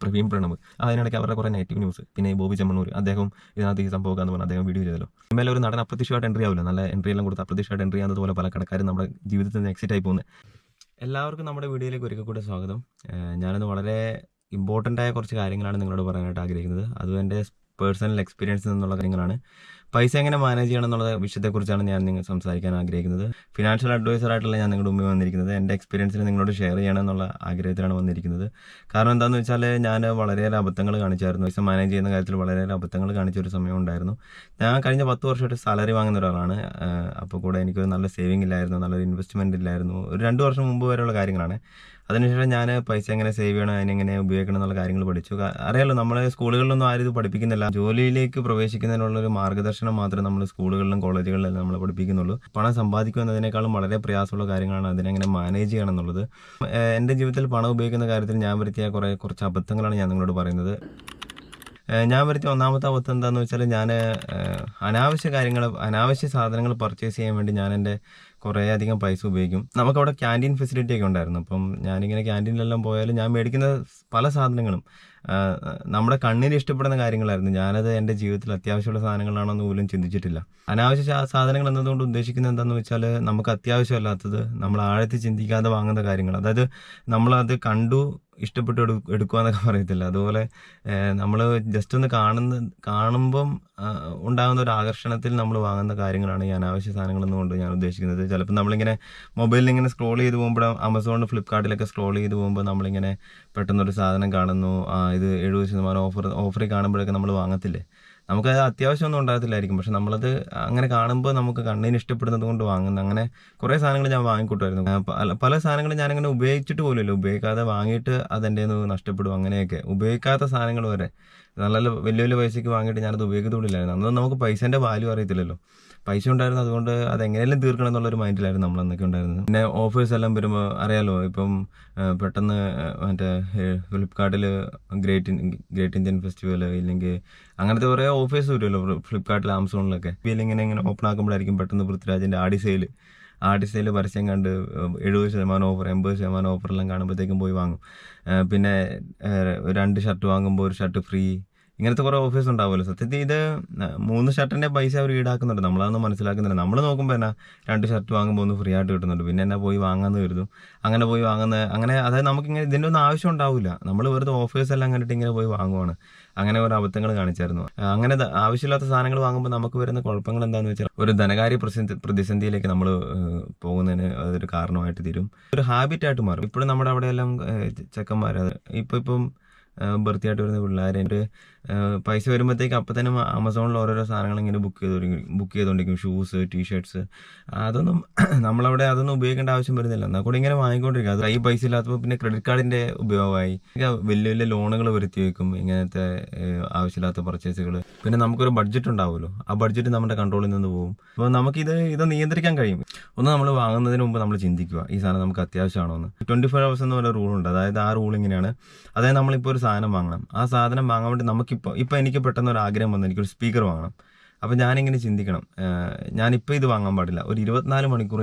പ്രവീൺ പ്രണവ്. അതിനിടയ്ക്ക് അവരുടെ കുറേ നെഗറ്റീവ് ന്യൂസ്. പിന്നെ ബോബി ചെമ്മണ്ണൂർ, അദ്ദേഹം ഇതിനകത്ത് ഈ സംഭവം എന്ന് പറഞ്ഞാൽ അദ്ദേഹം വീഡിയോ ചെയ്തല്ലോ. ഇനിമേലെ ഒരു നടൻ അപ്രത്യക്ഷമായിട്ട് എൻട്രി ആവില്ല, നല്ല എൻട്രി എല്ലാം കൊടുത്ത് അപ്രത്യക്ഷമായിട്ട് എൻട്രി ആകുന്നതുപോലെ പല കടക്കാരും നമ്മുടെ ജീവിതത്തിൽ നിന്ന് എക്സിറ്റ് ആയി പോകുന്നത്. എല്ലാവർക്കും നമ്മുടെ വീഡിയോയിലേക്ക് ഒരിക്കൽ കൂടെ സ്വാഗതം. ഞാനിന്ന് വളരെ ഇമ്പോർട്ടൻ്റ് ആയ കുറച്ച് കാര്യങ്ങളാണ് നിങ്ങളോട് പറയാനായിട്ട് ആഗ്രഹിക്കുന്നത്. അതും എൻ്റെ പേഴ്സണൽ എക്സ്പീരിയൻസിൽ നിന്നുള്ള കാര്യങ്ങളാണ്. പൈസ എങ്ങനെ മാനേജ് ചെയ്യണം എന്നുള്ള വിഷയത്തെക്കുറിച്ചാണ് ഞാൻ നിങ്ങൾ സംസാരിക്കാൻ ആഗ്രഹിക്കുന്നത്. ഫിനാൻഷ്യൽ അഡ്വൈസറായിട്ടല്ല ഞാൻ നിങ്ങളുടെ മുമ്പിൽ വന്നിരിക്കുന്നത്. എൻ്റെ എക്സ്പീരിയൻസിൽ നിങ്ങളോട് ഷെയർ ചെയ്യണം എന്നുള്ള ആഗ്രഹത്തിലാണ് വന്നിരിക്കുന്നത്. കാരണം എന്താണെന്ന് വെച്ചാൽ ഞാൻ വളരെയേറെ അബദ്ധങ്ങൾ കാണിച്ചായിരുന്നു. പൈസ മാനേജ് ചെയ്യുന്ന കാര്യത്തിൽ വളരെയേറെ അബദ്ധങ്ങൾ കാണിച്ചൊരു സമയം ഉണ്ടായിരുന്നു. ഞാൻ കഴിഞ്ഞ 10 വർഷമായിട്ട് സാലറി വാങ്ങുന്ന ഒരാളാണ്. അപ്പോൾ കൂടെ എനിക്കൊരു നല്ല സേവിങ് ഇല്ലായിരുന്നു, നല്ലൊരു ഇൻവെസ്റ്റ്മെൻറ്റ് ഇല്ലായിരുന്നു. ഒരു 2 വർഷം മുമ്പ് വരെയുള്ള കാര്യങ്ങളാണ്. അതിനുശേഷം ഞാൻ പൈസ എങ്ങനെ സേവ് ചെയ്യണം, അതിനെങ്ങനെ ഉപയോഗിക്കണം എന്നുള്ള കാര്യങ്ങൾ പഠിച്ചു. അറിയാലോ, നമ്മളെ സ്കൂളുകളിലൊന്നും ആരും ഇത് പഠിപ്പിക്കുന്നില്ല. ജോലിയിലേക്ക് പ്രവേശിക്കുന്നതിനുള്ളൊരു മാർഗ്ഗദർശനം മാത്രമേ നമ്മൾ സ്കൂളുകളിലും കോളേജുകളിലും നമ്മൾ പഠിപ്പിക്കുന്നുള്ളൂ. പണം സമ്പാദിക്കുക എന്നതിനേക്കാളും വളരെ പ്രയാസമുള്ള കാര്യങ്ങളാണ് അതിനെങ്ങനെ മാനേജ് ചെയ്യണം എന്നുള്ളത്. എൻ്റെ ജീവിതത്തിൽ പണം ഉപയോഗിക്കുന്ന കാര്യത്തിൽ ഞാൻ വരുത്തിയ കുറച്ച് അബദ്ധങ്ങളാണ് ഞാൻ നിങ്ങളോട് പറയുന്നത്. ഞാൻ വരുത്തിയ ഒന്നാമത്തെ അബദ്ധം എന്താണെന്ന് വെച്ചാൽ, ഞാൻ അനാവശ്യ സാധനങ്ങൾ പർച്ചേസ് ചെയ്യാൻ വേണ്ടി ഞാൻ എൻ്റെ കുറേ അധികം പൈസ ഉപയോഗിക്കും. നമുക്കവിടെ ക്യാൻറ്റീൻ ഫെസിലിറ്റി ഒക്കെ ഉണ്ടായിരുന്നു. അപ്പം ഞാനിങ്ങനെ ക്യാൻറ്റീനിലെല്ലാം പോയാലും ഞാൻ മേടിക്കുന്ന പല സാധനങ്ങളും നമ്മുടെ കണ്ണിന് ഇഷ്ടപ്പെടുന്ന കാര്യങ്ങളായിരുന്നു. ഞാനത് എൻ്റെ ജീവിതത്തിൽ അത്യാവശ്യമുള്ള സാധനങ്ങളാണെന്ന് പോലും ചിന്തിച്ചിട്ടില്ല. അനാവശ്യ സാധനങ്ങൾ എന്നതുകൊണ്ട് ഉദ്ദേശിക്കുന്നത് എന്താണെന്ന് വെച്ചാൽ, നമുക്ക് അത്യാവശ്യമല്ലാത്തത് നമ്മൾ ആഴത്തിൽ ചിന്തിക്കാതെ വാങ്ങുന്ന കാര്യങ്ങൾ. അതായത് നമ്മളത് കണ്ടു ഇഷ്ടപ്പെട്ട് എടുക്കുക എന്നൊക്കെ പറയത്തില്ല, അതുപോലെ നമ്മൾ ജസ്റ്റ് ഒന്ന് കാണുമ്പം ഉണ്ടാകുന്ന ഒരു ആകർഷണത്തിൽ നമ്മൾ വാങ്ങുന്ന കാര്യങ്ങളാണ് ഈ അനാവശ്യ സാധനങ്ങളെന്നുകൊണ്ട് ഞാൻ ഉദ്ദേശിക്കുന്നത്. ചിലപ്പോൾ നമ്മളിങ്ങനെ മൊബൈലിൽ ഇങ്ങനെ സ്ക്രോൾ ചെയ്ത് പോകുമ്പോൾ, ആമസോൺ ഫ്ലിപ്കാർട്ടിലൊക്കെ സ്ക്രോൾ ചെയ്ത് പോകുമ്പോൾ നമ്മളിങ്ങനെ പെട്ടെന്നൊരു സാധനം കാണുന്നു, ഇത് 70% ഓഫറിൽ കാണുമ്പോഴൊക്കെ നമ്മൾ വാങ്ങത്തില്ലേ. നമുക്കത് അത്യാവശ്യമൊന്നും ഉണ്ടാകത്തില്ലായിരിക്കും, പക്ഷെ നമ്മളത് അങ്ങനെ കാണുമ്പോൾ നമുക്ക് കണ്ണിന് ഇഷ്ടപ്പെടുന്നത് കൊണ്ട് വാങ്ങുന്ന അങ്ങനെ കുറേ സാധനങ്ങൾ ഞാൻ വാങ്ങിക്കൂട്ടുമായിരുന്നു. പല സാധനങ്ങളും ഞാനങ്ങനെ ഉപയോഗിച്ചിട്ട് പോലുമില്ല, ഉപയോഗിക്കാതെ വാങ്ങിയിട്ട് അതെൻ്റെ നിന്ന് നഷ്ടപ്പെടും. അങ്ങനെയൊക്കെ ഉപയോഗിക്കാത്ത സാധനങ്ങൾ വരെ നല്ല വലിയ വലിയ പൈസയ്ക്ക് വാങ്ങിയിട്ട് ഞാനത് ഉപയോഗിക്കത്തോടില്ലായിരുന്നു. അന്നൊന്നും നമുക്ക് പൈസേൻ്റെ വാല്യൂ അറിയത്തില്ലല്ലോ. പൈസ ഉണ്ടായിരുന്നു, അതുകൊണ്ട് അത് എങ്ങനെയെങ്കിലും തീർക്കണം എന്നുള്ളൊരു മൈൻഡിലായിരുന്നു നമ്മളന്നൊക്കെ ഉണ്ടായിരുന്നത്. പിന്നെ ഓഫേഴ്സ് എല്ലാം വരുമ്പോൾ അറിയാലോ, ഇപ്പം പെട്ടെന്ന് മറ്റേ ഫ്ലിപ്കാർട്ടിൽ ഗ്രേറ്റ് ഇന്ത്യൻ ഫെസ്റ്റിവൽ ഇല്ലെങ്കിൽ അങ്ങനത്തെ കുറേ ഓഫേഴ്സ് വരുമല്ലോ ഫ്ലിപ്കാർട്ടിൽ, ആമസോണിലൊക്കെ. ഇങ്ങനെ ഓപ്പൺ ആക്കുമ്പോഴായിരിക്കും പെട്ടെന്ന് പൃഥ്വിരാജിൻ്റെ ആടി സെയിൽ പരസ്യം കണ്ട് 70% ഓഫർ, 80% ഓഫറെല്ലാം കാണുമ്പോഴത്തേക്കും പോയി വാങ്ങും. പിന്നെ 2 ഷർട്ട് വാങ്ങുമ്പോൾ 1 ഷർട്ട് ഫ്രീ, ഇങ്ങനത്തെ കുറേ ഓഫേഴ്സ് ഉണ്ടാവുമല്ലോ. സത്യത്തിൽ ഇത് 3 ഷർട്ടിൻ്റെ പൈസ അവർ ഈടാക്കുന്നുണ്ട്, നമ്മളതൊന്നും മനസ്സിലാക്കുന്നില്ല. നമ്മൾ നോക്കുമ്പോൾ എന്നാ 2 ഷർട്ട് വാങ്ങുമ്പോൾ 1 ഫ്രീ ആയിട്ട് കിട്ടുന്നുണ്ട്, പിന്നെ എന്നാ പോയി വാങ്ങാമെന്ന് കരുതും. അങ്ങനെ പോയി അങ്ങനെ അതായത് നമുക്കിങ്ങനെ ഇതിൻ്റെ ഒന്നും ആവശ്യം ഉണ്ടാവില്ല, നമ്മൾ വെറുതെ ഓഫേഴ്സ് എല്ലാം കണ്ടിട്ട് ഇങ്ങനെ പോയി വാങ്ങുവാണ്. അങ്ങനെ ഓരോ അബദ്ധങ്ങൾ കാണിച്ചായിരുന്നു. അങ്ങനെ ആവശ്യമില്ലാത്ത സാധനങ്ങൾ വാങ്ങുമ്പോൾ നമുക്ക് വരുന്ന കുഴപ്പങ്ങൾ എന്താണെന്ന് വെച്ചാൽ, ഒരു ധനകാര്യ പ്രതിസന്ധിയിലേക്ക് നമ്മൾ പോകുന്നതിന് അതൊരു കാരണമായിട്ട് തീരും, ഒരു ഹാബിറ്റായിട്ട് മാറും. ഇപ്പോഴും നമ്മുടെ അവിടെയെല്ലാം ചെക്കന്മാർ ഇപ്പം ബർത്ത്ഡേ വരുന്ന പിള്ളേരെ പൈസ വരുമ്പോഴത്തേക്ക് അപ്പം തന്നെ ആമസോണിൽ ഓരോരോ സാധനങ്ങൾ ഇങ്ങനെ ബുക്ക് ചെയ്തുകൊണ്ടിരിക്കും, ഷൂസ്, ടീഷർട്ട്സ്. അതൊന്നും നമ്മളവിടെ അതൊന്നും ഉപയോഗിക്കേണ്ട ആവശ്യം വരുന്നില്ല, എന്നാൽ കൂടെ ഇങ്ങനെ വാങ്ങിക്കൊണ്ടിരിക്കുക. അത് ഈ പൈസ ഇല്ലാത്തപ്പോൾ പിന്നെ ക്രെഡിറ്റ് കാർഡിൻ്റെ ഉപയോഗമായി, വലിയ വലിയ ലോണുകൾ വരുത്തി വയ്ക്കും ഇങ്ങനത്തെ ആവശ്യമില്ലാത്ത പർച്ചേസുകൾ. പിന്നെ നമുക്കൊരു ബഡ്ജറ്റ് ഉണ്ടാവുമല്ലോ, ആ ബഡ്ജറ്റ് നമ്മുടെ കൺട്രോളിൽ നിന്ന് പോകും. അപ്പോൾ ഇത് നിയന്ത്രിക്കാൻ കഴിയും. ഒന്ന് നമ്മൾ വാങ്ങുന്നതിന് മുമ്പ് നമ്മൾ ചിന്തിക്കുക, ഈ സാധനം നമുക്ക് അത്യാവശ്യമാണോ എന്ന്. 24 hours എന്ന് പറയുന്ന റൂളുണ്ട്. അതായത് ആ റൂൾ ഇങ്ങനെയാണ്. അതായത് നമ്മളിപ്പോൾ ഒരു സാധനം വാങ്ങണം, ആ സാധനം വാങ്ങാൻ വേണ്ടി ഇപ്പം എനിക്ക് പെട്ടെന്ന് ഒരു ആഗ്രഹം വന്നു, എനിക്കൊരു സ്പീക്കർ വാങ്ങണം. അപ്പോൾ ഞാനിങ്ങനെ ചിന്തിക്കണം, ഞാനിപ്പോൾ ഇത് വാങ്ങാൻ പാടില്ല, ഒരു 24 മണിക്കൂർ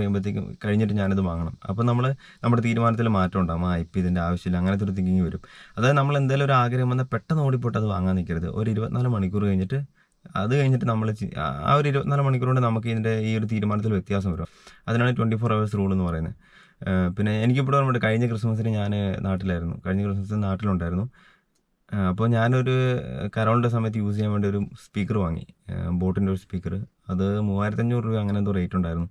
കഴിഞ്ഞിട്ട് ഞാനിത് വാങ്ങണം. അപ്പോൾ നമ്മുടെ തീരുമാനത്തിൽ മാറ്റം ഉണ്ടാകും. ഇപ്പം ഇതിൻ്റെ ആവശ്യമില്ല, അങ്ങനത്തെ ഒരു തിങ്കിങ് വരും. അതായത് നമ്മൾ എന്തെങ്കിലും ഒരു ആഗ്രഹം വന്നാൽ പെട്ടെന്ന് ഓടിപ്പോട്ട് അത് വാങ്ങാൻ നിൽക്കരുത്. ഒരു 24 മണിക്കൂർ കഴിഞ്ഞിട്ട് നമ്മൾ ആ ഒരു 24 മണിക്കൂർ കൊണ്ട് നമുക്ക് ഈ ഒരു തീരുമാനത്തിൽ വ്യത്യാസം വരും. അതിനാണ് 24 hours റൂൾ എന്ന് പറയുന്നത്. പിന്നെ എനിക്കിപ്പോൾ ഓർമ്മയുണ്ട്, കഴിഞ്ഞ ക്രിസ്മസിന് ഞാൻ നാട്ടിലുണ്ടായിരുന്നു. അപ്പോൾ ഞാനൊരു കരോളിൻ്റെ സമയത്ത് യൂസ് ചെയ്യാൻ വേണ്ടി ഒരു സ്പീക്കർ വാങ്ങി, ബോട്ടിൻ്റെ ഒരു സ്പീക്കർ. അത് 3500 രൂപ അങ്ങനെ എന്തോ റേറ്റ് ഉണ്ടായിരുന്നു.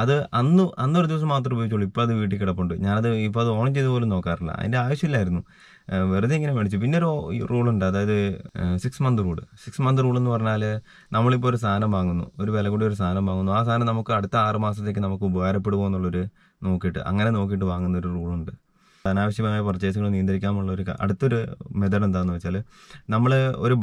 അത് അന്നൊരു ദിവസം മാത്രമേ ഉപയോഗിച്ചുള്ളൂ. ഇപ്പോൾ അത് വീട്ടിൽ കിടപ്പുണ്ട്. ഇപ്പോൾ അത് ഓൺ ചെയ്ത് പോലും നോക്കാറില്ല, അതിൻ്റെ ആവശ്യമില്ലായിരുന്നു, വെറുതെ ഇങ്ങനെ മേടിച്ചു. പിന്നെ ഒരു റൂളുണ്ട്, അതായത് 6 month റൂൾ. 6 month റൂൾ എന്ന് പറഞ്ഞാൽ, നമ്മളിപ്പോൾ ഒരു സാധനം വാങ്ങുന്നു, ഒരു വില കൂടി ഒരു സാധനം വാങ്ങുന്നു, ആ സാധനം നമുക്ക് അടുത്ത 6 മാസത്തേക്ക് നമുക്ക് ഉപകാരപ്പെടുമോ എന്നുള്ളൊരു നോക്കിയിട്ട് വാങ്ങുന്നൊരു റൂളുണ്ട്. അനാവശ്യമായ പർച്ചേസുകൾ നിയന്ത്രിക്കാനുള്ള അടുത്തൊരു മെത്തേഡ് എന്താണെന്ന് വെച്ചാൽ, നമ്മൾ ഒരു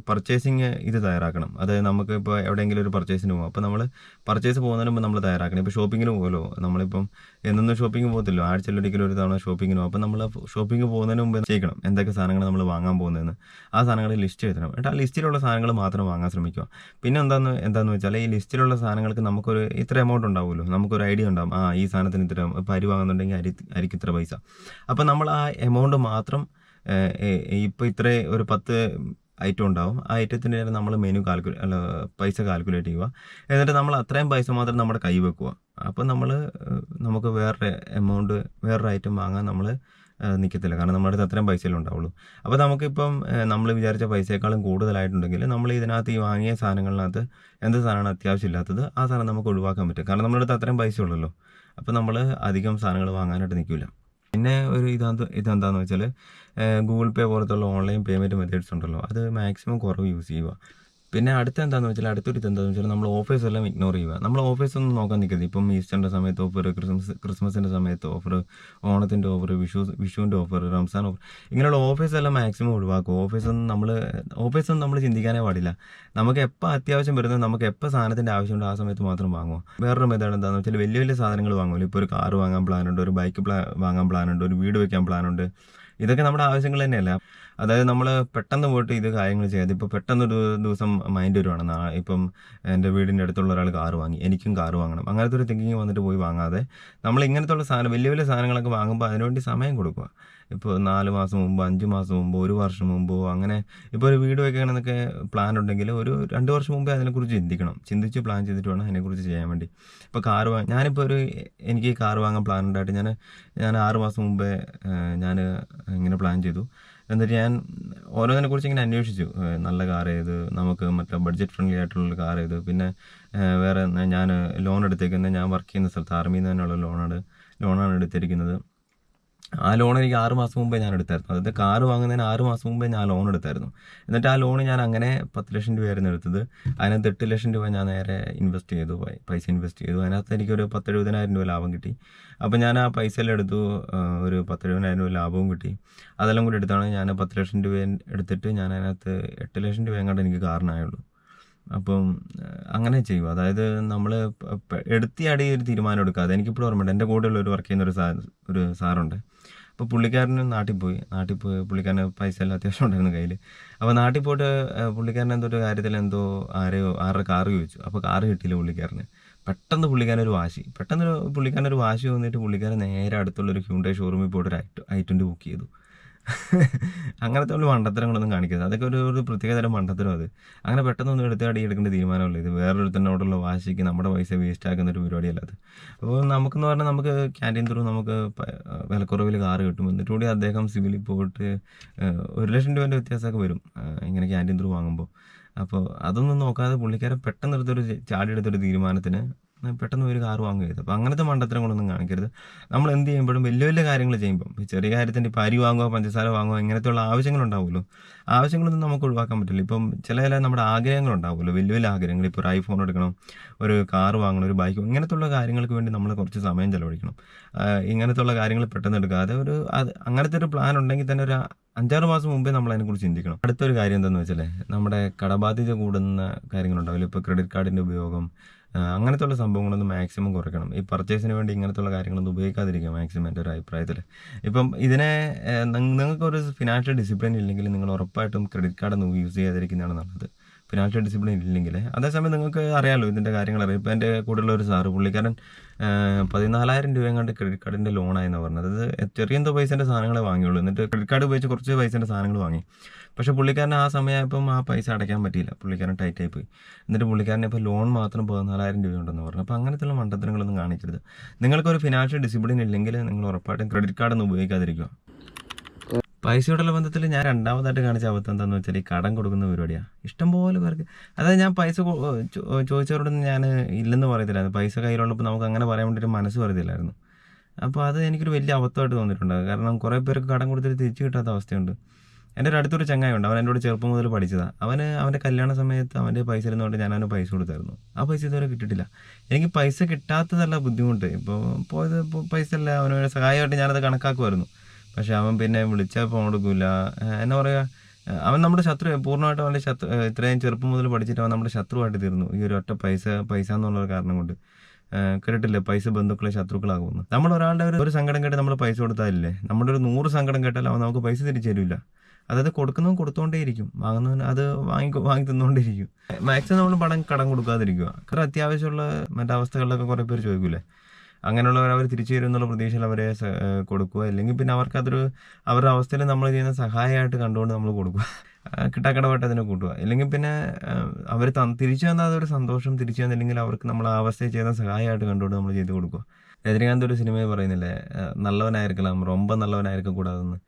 പർച്ചേസിങ് തയ്യാറാക്കണം. അതായത് നമുക്ക് ഇപ്പോൾ എവിടെയെങ്കിലും ഒരു പർച്ചേസിന് പോകും, അപ്പോൾ നമ്മൾ പർച്ചേസ് പോകുന്നതിന് മുമ്പ് നമ്മൾ തയ്യാറാക്കണം. ഇപ്പോൾ ഷോപ്പിങ്ങിന് പോകുമല്ലോ, നമ്മളിപ്പം എന്നൊന്നും ഷോപ്പിംഗ് പോകത്തില്ലോ, ആഴ്ചയിലൊരിക്കലും ഒരു തവണ ഷോപ്പിങ്ങിന് പോകും. അപ്പോൾ നമ്മൾ ഷോപ്പിംഗ് പോകുന്നതിന് മുമ്പ് ചെയ്യണം എന്തൊക്കെ സാധനങ്ങൾ നമ്മൾ വാങ്ങാൻ പോകുന്നതെന്ന്. ആ സാധനങ്ങൾ ലിസ്റ്റ് എഴുതണം. എന്നിട്ട് ആ ലിസ്റ്റിലുള്ള സാധനങ്ങൾ മാത്രം വാങ്ങാൻ ശ്രമിക്കുക. പിന്നെ എന്താണെന്ന് വെച്ചാൽ, ഈ ലിസ്റ്റിലുള്ള സാധനങ്ങൾക്ക് നമുക്കൊരു ഇത്ര എമൗണ്ട് ഉണ്ടാവുമല്ലോ, നമുക്കൊരു ഐഡിയ ഉണ്ടാവും. ഈ സാധനത്തിന് ഇത്ര, ഇപ്പോൾ അരി വാങ്ങുന്നുണ്ടെങ്കിൽ അരിക്ക് ഇത്ര പൈസ. അപ്പോൾ നമ്മൾ ആ എമൗണ്ട് മാത്രം ഇപ്പോൾ ഇത്രേ ഒരു 10 ഐറ്റം ഉണ്ടാവും. ആ ഐറ്റത്തിൻ്റെ നമ്മൾ മെനു പൈസ കാൽക്കുലേറ്റ് ചെയ്യുക. എന്നിട്ട് നമ്മൾ അത്രയും പൈസ മാത്രം നമ്മുടെ കൈ വെക്കുക. അപ്പോൾ നമുക്ക് വേറൊരു എമൗണ്ട് വേറൊരു ഐറ്റം വാങ്ങാൻ നമ്മൾ നിൽക്കത്തില്ല. കാരണം നമ്മുടെ അടുത്ത് അത്രയും പൈസയല്ലേ ഉണ്ടാവുള്ളൂ. അപ്പോൾ നമുക്കിപ്പം നമ്മൾ വിചാരിച്ച പൈസയേക്കാളും കൂടുതലായിട്ടുണ്ടെങ്കിൽ നമ്മൾ ഇതിനകത്ത് ഈ വാങ്ങിയ സാധനങ്ങളിനകത്ത് എന്ത് സാധനമാണ് അത്യാവശ്യമില്ലാത്തത് ആ സാധനം നമുക്ക് ഒഴിവാക്കാൻ പറ്റും. കാരണം നമ്മുടെ അടുത്ത് അത്രയും പൈസ ഉള്ളല്ലോ. അപ്പോൾ നമ്മൾ അധികം സാധനങ്ങൾ വാങ്ങാനായിട്ട് നിൽക്കില്ല. പിന്നെ ഒരു ഇതെന്താണെന്ന് വെച്ചാൽ ഗൂഗിൾ പേ പോലത്തുള്ള ഓൺലൈൻ പേയ്മെൻറ്റ് മെത്തേഡ്സ് ഉണ്ടല്ലോ, അത് മാക്സിമം കുറവ് യൂസ് ചെയ്യുക. പിന്നെ അടുത്തെന്താണെന്ന് വെച്ചാൽ എന്താണെന്ന് വെച്ചാൽ നമ്മൾ ഓഫേഴ്സ് എല്ലാം ഇഗ്നോർ ചെയ്യുക. നമ്മൾ ഓഫേഴ്സ് ഒന്നും നോക്കാൻ നിൽക്കരുത്. ഇപ്പം ഈസ്റ്ററിൻ്റെ സമയത്ത് ഓഫർ, ക്രിസ്മസിൻ്റെ സമയത്ത് ഓഫർ, ഓണത്തിൻ്റെ ഓഫർ, വിഷുവിൻ്റെ ഓഫർ, റംസാൻ ഓഫർ, ഇങ്ങനെയുള്ള ഓഫേഴ്സ് എല്ലാം മാക്സിമം ഒഴിവാക്കും. ഓഫേഴ്സ് ഒന്നും നമ്മൾ ചിന്തിക്കാനേ പാടില്ല. നമുക്ക് എപ്പോൾ അത്യാവശ്യം വരുന്നത്, നമുക്ക് എപ്പോൾ സാധനത്തിൻ്റെ ആവശ്യമുണ്ട് ആ സമയത്ത് മാത്രം വാങ്ങുക. വേറൊരു മെത്തേഡ് എന്താണെന്ന് വെച്ചാൽ വലിയ വലിയ സാധനങ്ങൾ വാങ്ങുമല്ലോ. ഇപ്പോൾ ഒരു കാർ വാങ്ങാൻ പ്ലാനുണ്ട്, ഒരു ബൈക്ക് വാങ്ങാൻ പ്ലാനുണ്ട്, ഒരു വീട് വെക്കാൻ പ്ലാനുണ്ട്. ഇതൊക്കെ നമ്മുടെ ആവശ്യങ്ങൾ തന്നെയല്ല. അതായത് നമ്മൾ പെട്ടെന്ന് പോയിട്ട് ഇത് കാര്യങ്ങൾ ചെയ്യാതെ ഇപ്പോൾ പെട്ടെന്നൊരു ദിവസം മൈൻഡ് വരുവാണ്, ഇപ്പം എൻ്റെ വീടിൻ്റെ അടുത്തുള്ള ഒരാൾ കാറ് വാങ്ങി, എനിക്കും കാറ് വാങ്ങണം, അങ്ങനത്തെ ഒരു തിങ്കിങ് വന്നിട്ട് പോയി വാങ്ങാതെ നമ്മൾ ഇങ്ങനത്തുള്ള വലിയ വലിയ സാധനങ്ങളൊക്കെ വാങ്ങുമ്പോൾ അതിനുവേണ്ടി സമയം കൊടുക്കുക. ഇപ്പോൾ 4 മാസം മുമ്പ്, 5 മാസം മുമ്പ്, 1 വർഷം മുമ്പോ, അങ്ങനെ ഇപ്പോൾ ഒരു വീട് വെക്കണമെന്നൊക്കെ പ്ലാൻ ഉണ്ടെങ്കിൽ ഒരു 2 വർഷം മുമ്പേ അതിനെക്കുറിച്ച് ചിന്തിച്ച് പ്ലാൻ ചെയ്തിട്ട് വേണം അതിനെക്കുറിച്ച് ചെയ്യാൻ വേണ്ടി. ഇപ്പോൾ ഞാനിപ്പോൾ എനിക്ക് ഈ കാറ് വാങ്ങാൻ പ്ലാൻ ഉണ്ടായിട്ട് ഞാൻ 6 മാസം മുമ്പേ ഞാൻ ഇങ്ങനെ പ്ലാൻ ചെയ്തു. എന്നിട്ട് ഞാൻ ഓരോന്നിനെക്കുറിച്ച് ഇങ്ങനെ അന്വേഷിച്ചു. നല്ല കാർ ഏത്, നമുക്ക് മറ്റേ ബഡ്ജറ്റ് ഫ്രണ്ട്ലി ആയിട്ടുള്ള കാർ ഏത്, പിന്നെ വേറെ ഞാൻ ലോൺ എടുത്തേക്കുന്നത് ഞാൻ വർക്ക് ചെയ്യുന്ന സ്ഥലത്ത് ആർമിയിൽ നിന്ന് തന്നെയുള്ള ലോണാണ് എടുത്തിരിക്കുന്നത്. ആ ലോൺ എനിക്ക് 6 മാസം മുമ്പേ ഞാൻ എടുത്തായിരുന്നു. അതായത് കാറ് വാങ്ങുന്നതിന് 6 മാസം മുമ്പേ ഞാൻ ലോൺ എടുത്തായിരുന്നു. എന്നിട്ട് ആ ലോൺ ഞാൻ അങ്ങനെ 10 ലക്ഷം രൂപയായിരുന്നു എടുത്തത്. അതിനകത്ത് 8 ലക്ഷം രൂപ ഞാൻ നേരെ പൈസ ഇൻവെസ്റ്റ് ചെയ്തു. അതിനകത്ത് എനിക്കൊരു 10-70,000 രൂപ ലാഭം കിട്ടി. അപ്പോൾ ഞാൻ ആ പൈസയെല്ലാം എടുത്തു, ഒരു 10-70,000 രൂപ ലാഭവും കിട്ടി. അതെല്ലാം കൂടി എടുത്താണ് ഞാൻ 10 ലക്ഷം രൂപ എടുത്തിട്ട് ഞാൻ അതിനകത്ത് 8 ലക്ഷം രൂപ എങ്ങാണ്ട് എനിക്ക് കാറിനായുള്ളൂ. അപ്പം അങ്ങനെ ചെയ്യുക. അതായത് നമ്മൾ എടുത്തിയാടി ഒരു തീരുമാനം എടുക്കാതെ. എനിക്കിപ്പോഴും ഓർമ്മയുണ്ട്, എൻ്റെ കൂടെയുള്ള ഒരു വർക്ക് ചെയ്യുന്ന ഒരു സാറുണ്ട്. അപ്പോൾ പുള്ളിക്കാരന് നാട്ടിൽ പോയി പുള്ളിക്കാരന് പൈസ എല്ലാം അത്യാവശ്യം ഉണ്ടായിരുന്നു കയ്യിൽ. അപ്പോൾ നാട്ടിൽ പോയിട്ട് പുള്ളിക്കാരൻ എന്തോ ഒരു കാര്യത്തിൽ ആരുടെ കാറ് ചോദിച്ചു. അപ്പോൾ കാറ് കിട്ടിയില്ല പുള്ളിക്കാരന്. പെട്ടെന്ന് പുള്ളിക്കാരനൊരു വാശി വന്നിട്ട് പുള്ളിക്കാരൻ നേരെ അടുത്തുള്ളൊരു ഹ്യുണ്ടായി ഷോറൂമിൽ പോയിട്ട് ഒരു i20 ബുക്ക് ചെയ്തു. അങ്ങനത്തെ ഉള്ള മണ്ടത്തരങ്ങളൊന്നും കാണിക്കരുത്. അതൊക്കെ ഒരു പ്രത്യേകതരം മണ്ടത്തരം. അങ്ങനെ പെട്ടെന്നൊന്നും എടുക്കേണ്ട തീരുമാനമല്ല ഇത്. വേറൊരുത്തനോടുള്ള വാശിക്ക് നമ്മുടെ പൈസ വേസ്റ്റ് ആക്കുന്ന ഒരു പരിപാടിയല്ല അത്. അപ്പോൾ നമുക്കെന്ന് പറഞ്ഞാൽ നമുക്ക് ക്യാൻറ്റീൻ ത്രൂ നമുക്ക് വിലക്കുറവിൽ കാറ് കിട്ടും. എന്നിട്ട് കൂടി അദ്ദേഹം സിവിലിൽ പോയിട്ട് 1 ലക്ഷം രൂപേൻ്റെ വ്യത്യാസമൊക്കെ വരും ഇങ്ങനെ ക്യാൻറ്റീൻ ത്രൂ വാങ്ങുമ്പോൾ. അപ്പോൾ അതൊന്നും നോക്കാതെ പുള്ളിക്കാരൻ പെട്ടെന്ന് ചാടിയെടുത്തൊരു തീരുമാനത്തിന് പെട്ടെന്ന് ഒരു കാറ് വാങ്ങുകയത്. അപ്പോൾ അങ്ങനത്തെ മണ്ടത്തരങ്ങളൊന്നും കാണിക്കരുത്. നമ്മൾ എന്ത് ചെയ്യുമ്പോഴും വലിയ വലിയ കാര്യങ്ങൾ ചെയ്യുമ്പം, ചെറിയ കാര്യത്തിൻ്റെ ഇപ്പോൾ അരി വാങ്ങുക, പഞ്ചസാര വാങ്ങുക, ഇങ്ങനത്തെയുള്ള ആവശ്യങ്ങളുണ്ടാവുമല്ലോ. ആവശ്യങ്ങളൊന്നും നമുക്ക് ഒഴിവാക്കാൻ പറ്റില്ല. ഇപ്പം ചില നമ്മുടെ ആഗ്രഹങ്ങളുണ്ടാവുമല്ലോ, വലിയ വലിയ ആഗ്രഹങ്ങൾ. ഇപ്പോൾ ഒരു ഐഫോൺ എടുക്കണം, ഒരു കാറ് വാങ്ങണം, ഒരു ബൈക്ക്, ഇങ്ങനത്തുള്ള കാര്യങ്ങൾക്ക് വേണ്ടി നമ്മൾ കുറച്ച് സമയം ചിലവഴിക്കണം. ഇങ്ങനത്തുള്ള കാര്യങ്ങൾ പെട്ടെന്ന് എടുക്കാതെ അങ്ങനത്തെ ഒരു പ്ലാൻ ഉണ്ടെങ്കിൽ തന്നെ ഒരു 5-6 മാസം മുമ്പേ നമ്മൾ അതിനെക്കുറിച്ച് ചിന്തിക്കണം. അടുത്തൊരു കാര്യം എന്താണെന്ന് വെച്ചാൽ നമ്മുടെ കടബാധ്യത കൂടുന്ന കാര്യങ്ങളുണ്ടാവില്ല. ഇപ്പോൾ ക്രെഡിറ്റ് കാർഡിൻ്റെ ഉപയോഗം, അങ്ങനത്തെ ഉള്ള സംഭവങ്ങളൊന്നും മാക്സിമം കുറയ്ക്കണം. ഈ പർച്ചേസിന് വേണ്ടി ഇങ്ങനത്തുള്ള കാര്യങ്ങളൊന്നും ഉപയോഗിക്കാതിരിക്കുക മാക്സിമം, എൻ്റെ ഒരു അഭിപ്രായത്തിൽ. ഇപ്പം നിങ്ങൾക്കൊരു ഫിനാൻഷ്യൽ ഡിസിപ്ലിൻ ഇല്ലെങ്കിൽ നിങ്ങൾ ഉറപ്പായിട്ടും ക്രെഡിറ്റ് കാർഡൊന്നും യൂസ് ചെയ്യാതിരിക്കുന്നതാണ് നല്ലത്. ഫിനാൻഷ്യൽ ഡിസിപ്ലിൻ ഇല്ലെങ്കിൽ. അതേസമയം നിങ്ങൾക്ക് അറിയാമല്ലോ ഇതിൻ്റെ കാര്യങ്ങൾ അറിയാം. ഇപ്പോൾ എൻ്റെ കൂടെയുള്ള ഒരു സാറ്, പുള്ളിക്കാരൻ 14,000 രൂപ കണ്ട് ക്രെഡിറ്റ് കാർഡിൻ്റെ ലോണായെന്ന് പറഞ്ഞത്. അത് ചെറിയ എന്തോ പൈസേൻ്റെ സാധനങ്ങളെ വാങ്ങിയുള്ളൂ. എന്നിട്ട് ക്രെഡിറ്റ് കാർഡ് ഉപയോഗിച്ച് കുറച്ച് പൈസേൻ്റെ സാധനങ്ങൾ വാങ്ങി. പക്ഷേ പുള്ളിക്കാരൻ ആ സമയമായപ്പം ആ പൈസ അടയ്ക്കാൻ പറ്റിയില്ല. പുള്ളിക്കാരൻ ടൈറ്റായി പോയി. എന്നിട്ട് പുള്ളിക്കാരനെ ഇപ്പോൾ ലോൺ മാത്രം 14,000 രൂപ ഉണ്ടെന്ന് പറഞ്ഞു. അപ്പോൾ അങ്ങനത്തെയുള്ള മണ്ടത്തരങ്ങളൊന്നും കാണിക്കരുത്. നിങ്ങൾക്കൊരു ഫിനാൻഷ്യൽ ഡിസിപ്ലിൻ ഇല്ലെങ്കിൽ നിങ്ങൾ ഉറപ്പായിട്ടും ക്രെഡിറ്റ് കാർഡൊന്നും ഉപയോഗിക്കാതിരിക്കുക. പൈസയോടുള്ള ബന്ധത്തിൽ ഞാൻ രണ്ടാമതായിട്ട് കാണിച്ച അബദ്ധം എന്താണെന്ന് വെച്ചാൽ ഈ കടം കൊടുക്കുന്ന പരിപാടിയാണ്. ഇഷ്ടംപോലെ പേർക്ക്, അതായത് ഞാൻ പൈസ ചോദിച്ചവരോടൊന്നും ഞാൻ ഇല്ലെന്ന് പറയത്തില്ലായിരുന്നു. പൈസ കയ്യിലുള്ളപ്പോൾ നമുക്ക് അങ്ങനെ പറയാൻ വേണ്ടിയിട്ട് മനസ്സ് പറയത്തില്ലായിരുന്നു. അപ്പോൾ അത് എനിക്കൊരു വലിയ അബദ്ധമായിട്ട് തോന്നിയിട്ടുണ്ട്. കാരണം കുറേ പേർക്ക് കടം കൊടുത്തിട്ട് തിരിച്ചു കിട്ടാത്ത അവസ്ഥയുണ്ട്. എൻ്റെ ഒരു അടുത്തൊരു ചങ്ങായുണ്ട്, അവൻ എന്നോട് ചെറുപ്പം മുതൽ പഠിച്ചതാണ്. അവൻ്റെ കല്യാണ സമയത്ത് അവൻ്റെ പൈസ ഇരുന്നുകൊണ്ട് ഞാൻ അവന് പൈസ കൊടുത്തായിരുന്നു. ആ പൈസ ഇതുവരെ കിട്ടിയിട്ടില്ല. എനിക്ക് പൈസ കിട്ടാത്തതല്ല ബുദ്ധിമുട്ട്, പോയത് പൈസ അല്ല, അവന് സഹായമായിട്ട് ഞാനത് കണക്കാക്കുമായിരുന്നു. പക്ഷെ അവൻ പിന്നെ വിളിച്ചാൽ ഫോൺ കൊടുക്കില്ല. എന്നാ പറയുക, അവൻ നമ്മുടെ പൂർണ്ണമായിട്ടും അവൻ്റെ ഇത്രയും ചെറുപ്പം മുതൽ പഠിച്ചിട്ട് അവൻ നമ്മുടെ ശത്രുവായിട്ട് തീർന്നു. ഈ ഒരു ഒറ്റ പൈസ എന്നുള്ള കാരണം കൊണ്ട്. കേട്ടില്ലേ, പൈസ ബന്ധുക്കളെ ശത്രുക്കളാകുന്നു. നമ്മൾ ഒരാളുടെ ഒരു സങ്കടം കേട്ട് നമ്മൾ പൈസ കൊടുത്താലില്ലേ, നമ്മുടെ ഒരു 100 സങ്കടം കേട്ടാൽ അവൻ നമുക്ക് പൈസ തിരിച്ചു തരില്ല. അതായത് കൊടുക്കുന്നവൻ കൊടുത്തോണ്ടേയിരിക്കും, വാങ്ങുന്നവൻ അത് വാങ്ങി തിന്നുകൊണ്ടേയിരിക്കും. മാക്സിമം നമ്മൾ കടം കൊടുക്കാതിരിക്കുക. കാരണം അത്യാവശ്യമുള്ള മറ്റവസ്ഥകളിലൊക്കെ കുറേ പേര് ചോദിക്കൂലേ, അങ്ങനെയുള്ളവർ അവർ തിരിച്ചു തരും എന്നുള്ള പ്രതീക്ഷയിൽ അവരെ കൊടുക്കുക. അല്ലെങ്കിൽ പിന്നെ അവർക്കതൊരു അവരുടെ അവസ്ഥയിൽ നമ്മൾ ചെയ്യുന്ന സഹായമായിട്ട് കണ്ടുകൊണ്ട് നമ്മൾ കൊടുക്കുക. കിട്ടാക്കടമായിട്ട് അതിനെ കൂട്ടുക. ഇല്ലെങ്കിൽ പിന്നെ അവർ തിരിച്ചു തന്നാൽ അതൊരു സന്തോഷം, തിരിച്ചു തന്നില്ലെങ്കിൽ അവർക്ക് നമ്മൾ ആ അവസ്ഥയിൽ ചെയ്യുന്ന സഹായമായിട്ട് കണ്ടുകൊണ്ട് നമ്മൾ ചെയ്ത് കൊടുക്കുക. രജനീകാന്ത് ഒരു സിനിമയിൽ പറയുന്നില്ലേ, നല്ലവനായിരിക്കണം, ரொம்ப നല്ലവനായിരിക്കും കൂടാതെന്ന്.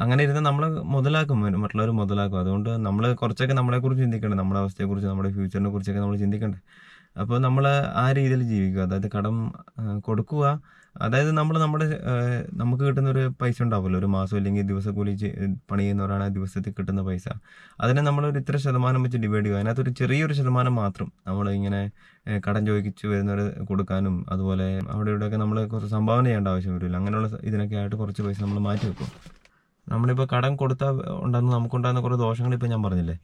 അങ്ങനെ ഇരുന്ന് നമ്മൾ മുതലാക്കും, മറ്റുള്ളവർ മുതലാക്കും. അതുകൊണ്ട് നമ്മൾ കുറച്ചൊക്കെ നമ്മളെക്കുറിച്ച് ചിന്തിക്കണ്ടേ, നമ്മുടെ അവസ്ഥയെക്കുറിച്ച്, നമ്മുടെ ഫ്യൂച്ചറിനെ കുറിച്ചൊക്കെ നമ്മൾ ചിന്തിക്കണ്ടേ. അപ്പോൾ നമ്മൾ ആ രീതിയിൽ ജീവിക്കുക, അതായത് കടം കൊടുക്കുക. അതായത് നമ്മൾ നമുക്ക് കിട്ടുന്നൊരു പൈസ ഉണ്ടാവുമല്ലോ, ഒരു മാസം അല്ലെങ്കിൽ ദിവസക്കൂലി പണി ചെയ്യുന്നവരാണ് ആ ദിവസത്തിൽ കിട്ടുന്ന പൈസ. അതിനെ നമ്മളൊരു ഇത്ര ശതമാനം വെച്ച് ഡിവൈഡ് ചെയ്യുക. അതിനകത്തൊരു ചെറിയൊരു ശതമാനം മാത്രം നമ്മൾ ഇങ്ങനെ കടം ചോദിച്ചു വരുന്നവർ കൊടുക്കാനും, അതുപോലെ അവിടെ ഇവിടെയൊക്കെ നമ്മൾ കുറച്ച് സംഭാവന ചെയ്യേണ്ട ആവശ്യം വരില്ല. അങ്ങനെയുള്ള ഇതിനൊക്കെ ആയിട്ട് കുറച്ച് പൈസ നമ്മൾ മാറ്റി വെക്കും. നമ്മളിപ്പോൾ കടം കൊടുത്താൽ നമുക്കുണ്ടാകുന്ന കുറേ ദോഷങ്ങൾ ഇപ്പോൾ ഞാൻ പറഞ്ഞില്ലേ.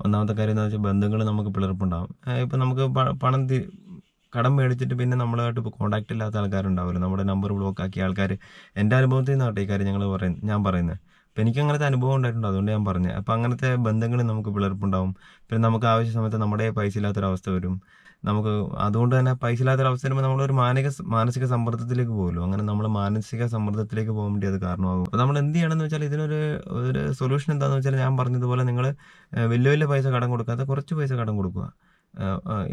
ഒന്നാമത്തെ കാര്യം എന്ന് വെച്ചാൽ ബന്ധങ്ങൾ നമുക്ക് പിളർപ്പുണ്ടാകും. ഇപ്പം നമുക്ക് പണം കടം മേടിച്ചിട്ട് പിന്നെ നമ്മളായിട്ട് ഇപ്പോൾ കോൺടാക്റ്റ് ഇല്ലാത്ത ആൾക്കാരുണ്ടാവില്ല, നമ്മുടെ നമ്പർ ബ്ലോക്ക് ആക്കിയ ആൾക്കാർ. എൻ്റെ അനുഭവത്തിൽ നിന്നാട്ടെ ഈ കാര്യം ഞാൻ പറയുന്നത്. അപ്പോൾ എനിക്ക് അങ്ങനത്തെ അനുഭവം ഉണ്ടായിട്ടുണ്ട്, അതുകൊണ്ട് ഞാൻ പറഞ്ഞത്. അപ്പോൾ അങ്ങനത്തെ ബന്ധങ്ങളിൽ നമുക്ക് പിളർപ്പുണ്ടാവും. പിന്നെ നമുക്ക് ആവശ്യ സമയത്ത് നമ്മുടെ പൈസ ഇല്ലാത്തൊരവസ്ഥ വരും. നമുക്ക് അതുകൊണ്ട് തന്നെ പൈസ ഇല്ലാത്തൊരവസ്ഥ വരുമ്പോൾ നമ്മളൊരു മാനസിക സമ്മർദ്ദത്തിലേക്ക് പോകുമല്ലോ. അങ്ങനെ നമ്മൾ മാനസിക സമ്മർദ്ദത്തിലേക്ക് പോകാൻ വേണ്ടി അത് കാരണമാകും. അപ്പോൾ നമ്മൾ എന്ത് ചെയ്യണമെന്ന് വെച്ചാൽ ഇതിനൊരു സൊല്യൂഷൻ എന്താണെന്ന് വെച്ചാൽ, ഞാൻ പറഞ്ഞതുപോലെ നിങ്ങൾ വലിയ വലിയ പൈസ കടം കൊടുക്കാതെ കുറച്ച് പൈസ കടം കൊടുക്കുക.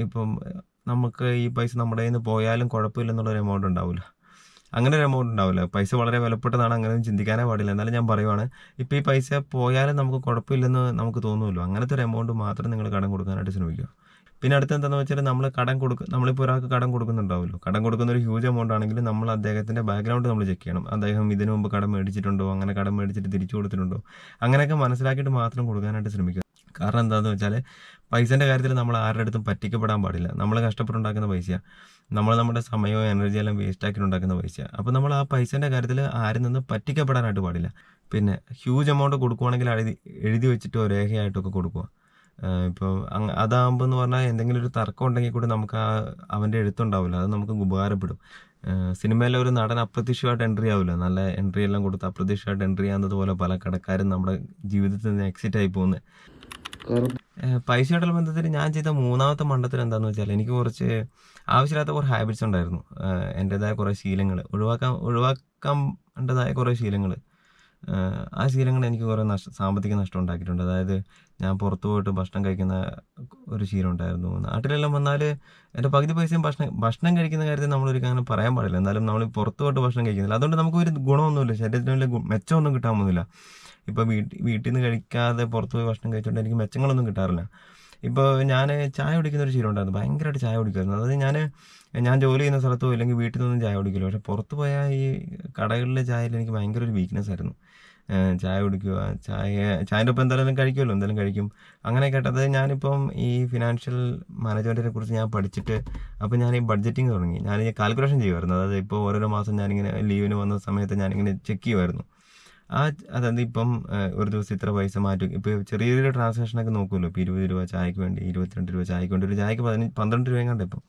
ഇപ്പം നമുക്ക് ഈ പൈസ നമ്മുടെ കയ്യിൽ നിന്ന് പോയാലും കുഴപ്പമില്ലെന്നുള്ളൊരു എമൗണ്ട് ഉണ്ടാവില്ല. അങ്ങനെ ഒരു എമൗണ്ട് ഉണ്ടാവില്ല. പൈസ വളരെ വിലപ്പെട്ടതാണ്, അങ്ങനെയൊന്നും ചിന്തിക്കാനേ പാടില്ല. എന്നാലും ഞാൻ പറയുവാണ്, ഇപ്പോൾ ഈ പൈസ പോയാലും നമുക്ക് കുഴപ്പമില്ലെന്ന് നമുക്ക് തോന്നുമല്ലോ, അങ്ങനത്തെ ഒരു എമൗണ്ട് മാത്രം നിങ്ങൾ കടം കൊടുക്കാനായിട്ട് ശ്രമിക്കുക. പിന്നെ അടുത്ത് എന്താണെന്ന് വെച്ചാൽ, നമ്മളിപ്പോൾ ഒരാൾക്ക് കടം കൊടുക്കുന്നുണ്ടാവുമല്ലോ. കടം കൊടുക്കുന്ന ഒരു ഹ്യൂജ് എമൗണ്ട് ആണെങ്കിൽ നമ്മൾ അദ്ദേഹത്തിൻ്റെ ബാക്ക്ഗ്രൗണ്ട് നമ്മൾ ചെക്ക് ചെയ്യണം. അദ്ദേഹം ഇതിനു മുമ്പ് കടം മേടിച്ചിട്ടുണ്ടോ, അങ്ങനെ കടം മേടിച്ചിട്ട് തിരിച്ചു കൊടുത്തിട്ടുണ്ടോ, അങ്ങനെയൊക്കെ മനസ്സിലാക്കിയിട്ട് മാത്രം കൊടുക്കാനായിട്ട് ശ്രമിക്കുക. കാരണം എന്താണെന്ന് വെച്ചാൽ, പൈസേൻ്റെ കാര്യത്തിൽ നമ്മൾ ആരുടെ അടുത്തും പറ്റിക്കപ്പെടാൻ പാടില്ല. നമ്മൾ കഷ്ടപ്പെട്ടുണ്ടാക്കുന്ന പൈസയാണ്, നമ്മുടെ സമയവും എനർജി എല്ലാം വേസ്റ്റ് ആക്കി ഉണ്ടാക്കുന്ന പൈസയാണ്. അപ്പോൾ നമ്മൾ ആ പൈസേൻ്റെ കാര്യത്തിൽ ആരിൽ നിന്ന് പറ്റിക്കപ്പെടാനായിട്ട് പാടില്ല. പിന്നെ ഹ്യൂജ് എമൗണ്ട് കൊടുക്കുവാണെങ്കിൽ എഴുതി വെച്ചിട്ടോ രേഖയായിട്ടൊക്കെ കൊടുക്കുക. ഇപ്പോൾ അതാകുമ്പോൾ എന്ന് പറഞ്ഞാൽ എന്തെങ്കിലും ഒരു തർക്കം ഉണ്ടെങ്കിൽ കൂടി നമുക്ക് അവൻ്റെ എഴുത്തുണ്ടാവില്ല, അത് നമുക്ക് ഉപകാരപ്പെടും. സിനിമയിലെ ഒരു നടൻ അപ്രത്യക്ഷമായിട്ട് എൻട്രി ആവില്ല, നല്ല എൻട്രി എല്ലാം കൊടുത്ത് അപ്രത്യക്ഷമായിട്ട് എൻട്രി ആകുന്നത് പോലെ പല കടക്കാരും നമ്മുടെ ജീവിതത്തിൽ നിന്ന് എക്സിറ്റ് ആയി പോകുന്നത്. പൈസയോടുള്ള ബന്ധത്തിൽ ഞാൻ ചെയ്ത മൂന്നാമത്തെ മണ്ടത്തിൽ എന്താണെന്ന് വെച്ചാൽ, എനിക്ക് കുറച്ച് ആവശ്യമില്ലാത്ത കുറേ ഹാബിറ്റ്സ് ഉണ്ടായിരുന്നു. എൻ്റെതായ കുറേ ശീലങ്ങൾ ഒഴിവാക്കേണ്ടതായ കുറേ ശീലങ്ങൾ. ആ ശീലങ്ങൾ എനിക്ക് കുറേ സാമ്പത്തിക നഷ്ടം ഉണ്ടാക്കിയിട്ടുണ്ട്. അതായത് ഞാൻ പുറത്ത് പോയിട്ട് ഭക്ഷണം കഴിക്കുന്ന ഒരു ശീലം ഉണ്ടായിരുന്നു. നാട്ടിലെല്ലാം വന്നാൽ എൻ്റെ പകുതി പൈസയും ഭക്ഷണം കഴിക്കുന്ന കാര്യത്തിൽ നമ്മളൊരിക്കലും അങ്ങനെ പറയാൻ പാടില്ല. എന്നാലും നമ്മൾ പുറത്ത് പോയിട്ട് ഭക്ഷണം കഴിക്കുന്നില്ല, അതുകൊണ്ട് നമുക്കൊരു ഗുണമൊന്നുമില്ല, ശരീരത്തിന് വലിയ മെച്ചമൊന്നും കിട്ടാൻ പോകുന്നില്ല. ഇപ്പോൾ വീട്ടിൽ നിന്ന് കഴിക്കാതെ പുറത്ത് പോയി ഭക്ഷണം കഴിച്ചുകൊണ്ട് എനിക്ക് മെച്ചങ്ങളൊന്നും കിട്ടാറില്ല. ഇപ്പോൾ ഞാൻ ചായ കുടിക്കുന്ന ഒരു ശീലം ഉണ്ടായിരുന്നു, ഭയങ്കരമായിട്ട് ചായ കുടിക്കുമായിരുന്നു. അതായത് ഞാൻ ജോലി ചെയ്യുന്ന സ്ഥലത്തോ ഇല്ലെങ്കിൽ വീട്ടിൽ നിന്നൊന്നും ചായ കുടിക്കില്ല. പക്ഷേ പുറത്ത് പോയാൽ ഈ കടകളിലെ ചായയിൽ എനിക്ക് ഭയങ്കര ഒരു വീക്ക്നെസ് ആയിരുന്നു. ചായ കുടിക്കുക, ചായൻ്റെ ഒപ്പം എന്തായാലും കഴിക്കുമല്ലോ, എന്തായാലും കഴിക്കും. അങ്ങനെ കേട്ടത് ഞാനിപ്പം ഈ ഫിനാൻഷ്യൽ മാനേജ്മെൻറ്റിനെ കുറിച്ച് ഞാൻ പഠിച്ചിട്ട്, അപ്പോൾ ഞാൻ ഈ ബഡ്ജറ്റിങ് തുടങ്ങി. ഞാൻ ഈ കാൽക്കുലേഷൻ ചെയ്യുമായിരുന്നു. അതായത് ഇപ്പോൾ ഓരോരോ മാസം ഞാനിങ്ങനെ ലീവിന് വന്ന സമയത്ത് ഞാനിങ്ങനെ ചെക്ക് ചെയ്യുമായിരുന്നു. അതായത് ഇപ്പം ഒരു ദിവസം ഇത്ര പൈസ മാറ്റും. ഇപ്പോൾ ചെറിയൊരു ട്രാൻസാക്ഷനൊക്കെ നോക്കുമല്ലോ, ഇപ്പോൾ 20 രൂപ ചായക്ക് വേണ്ടി, 22 രൂപ ചായക്ക് വേണ്ടി, ഒരു ചായക്ക് 12 രൂപയും കണ്ടേ ഇപ്പം.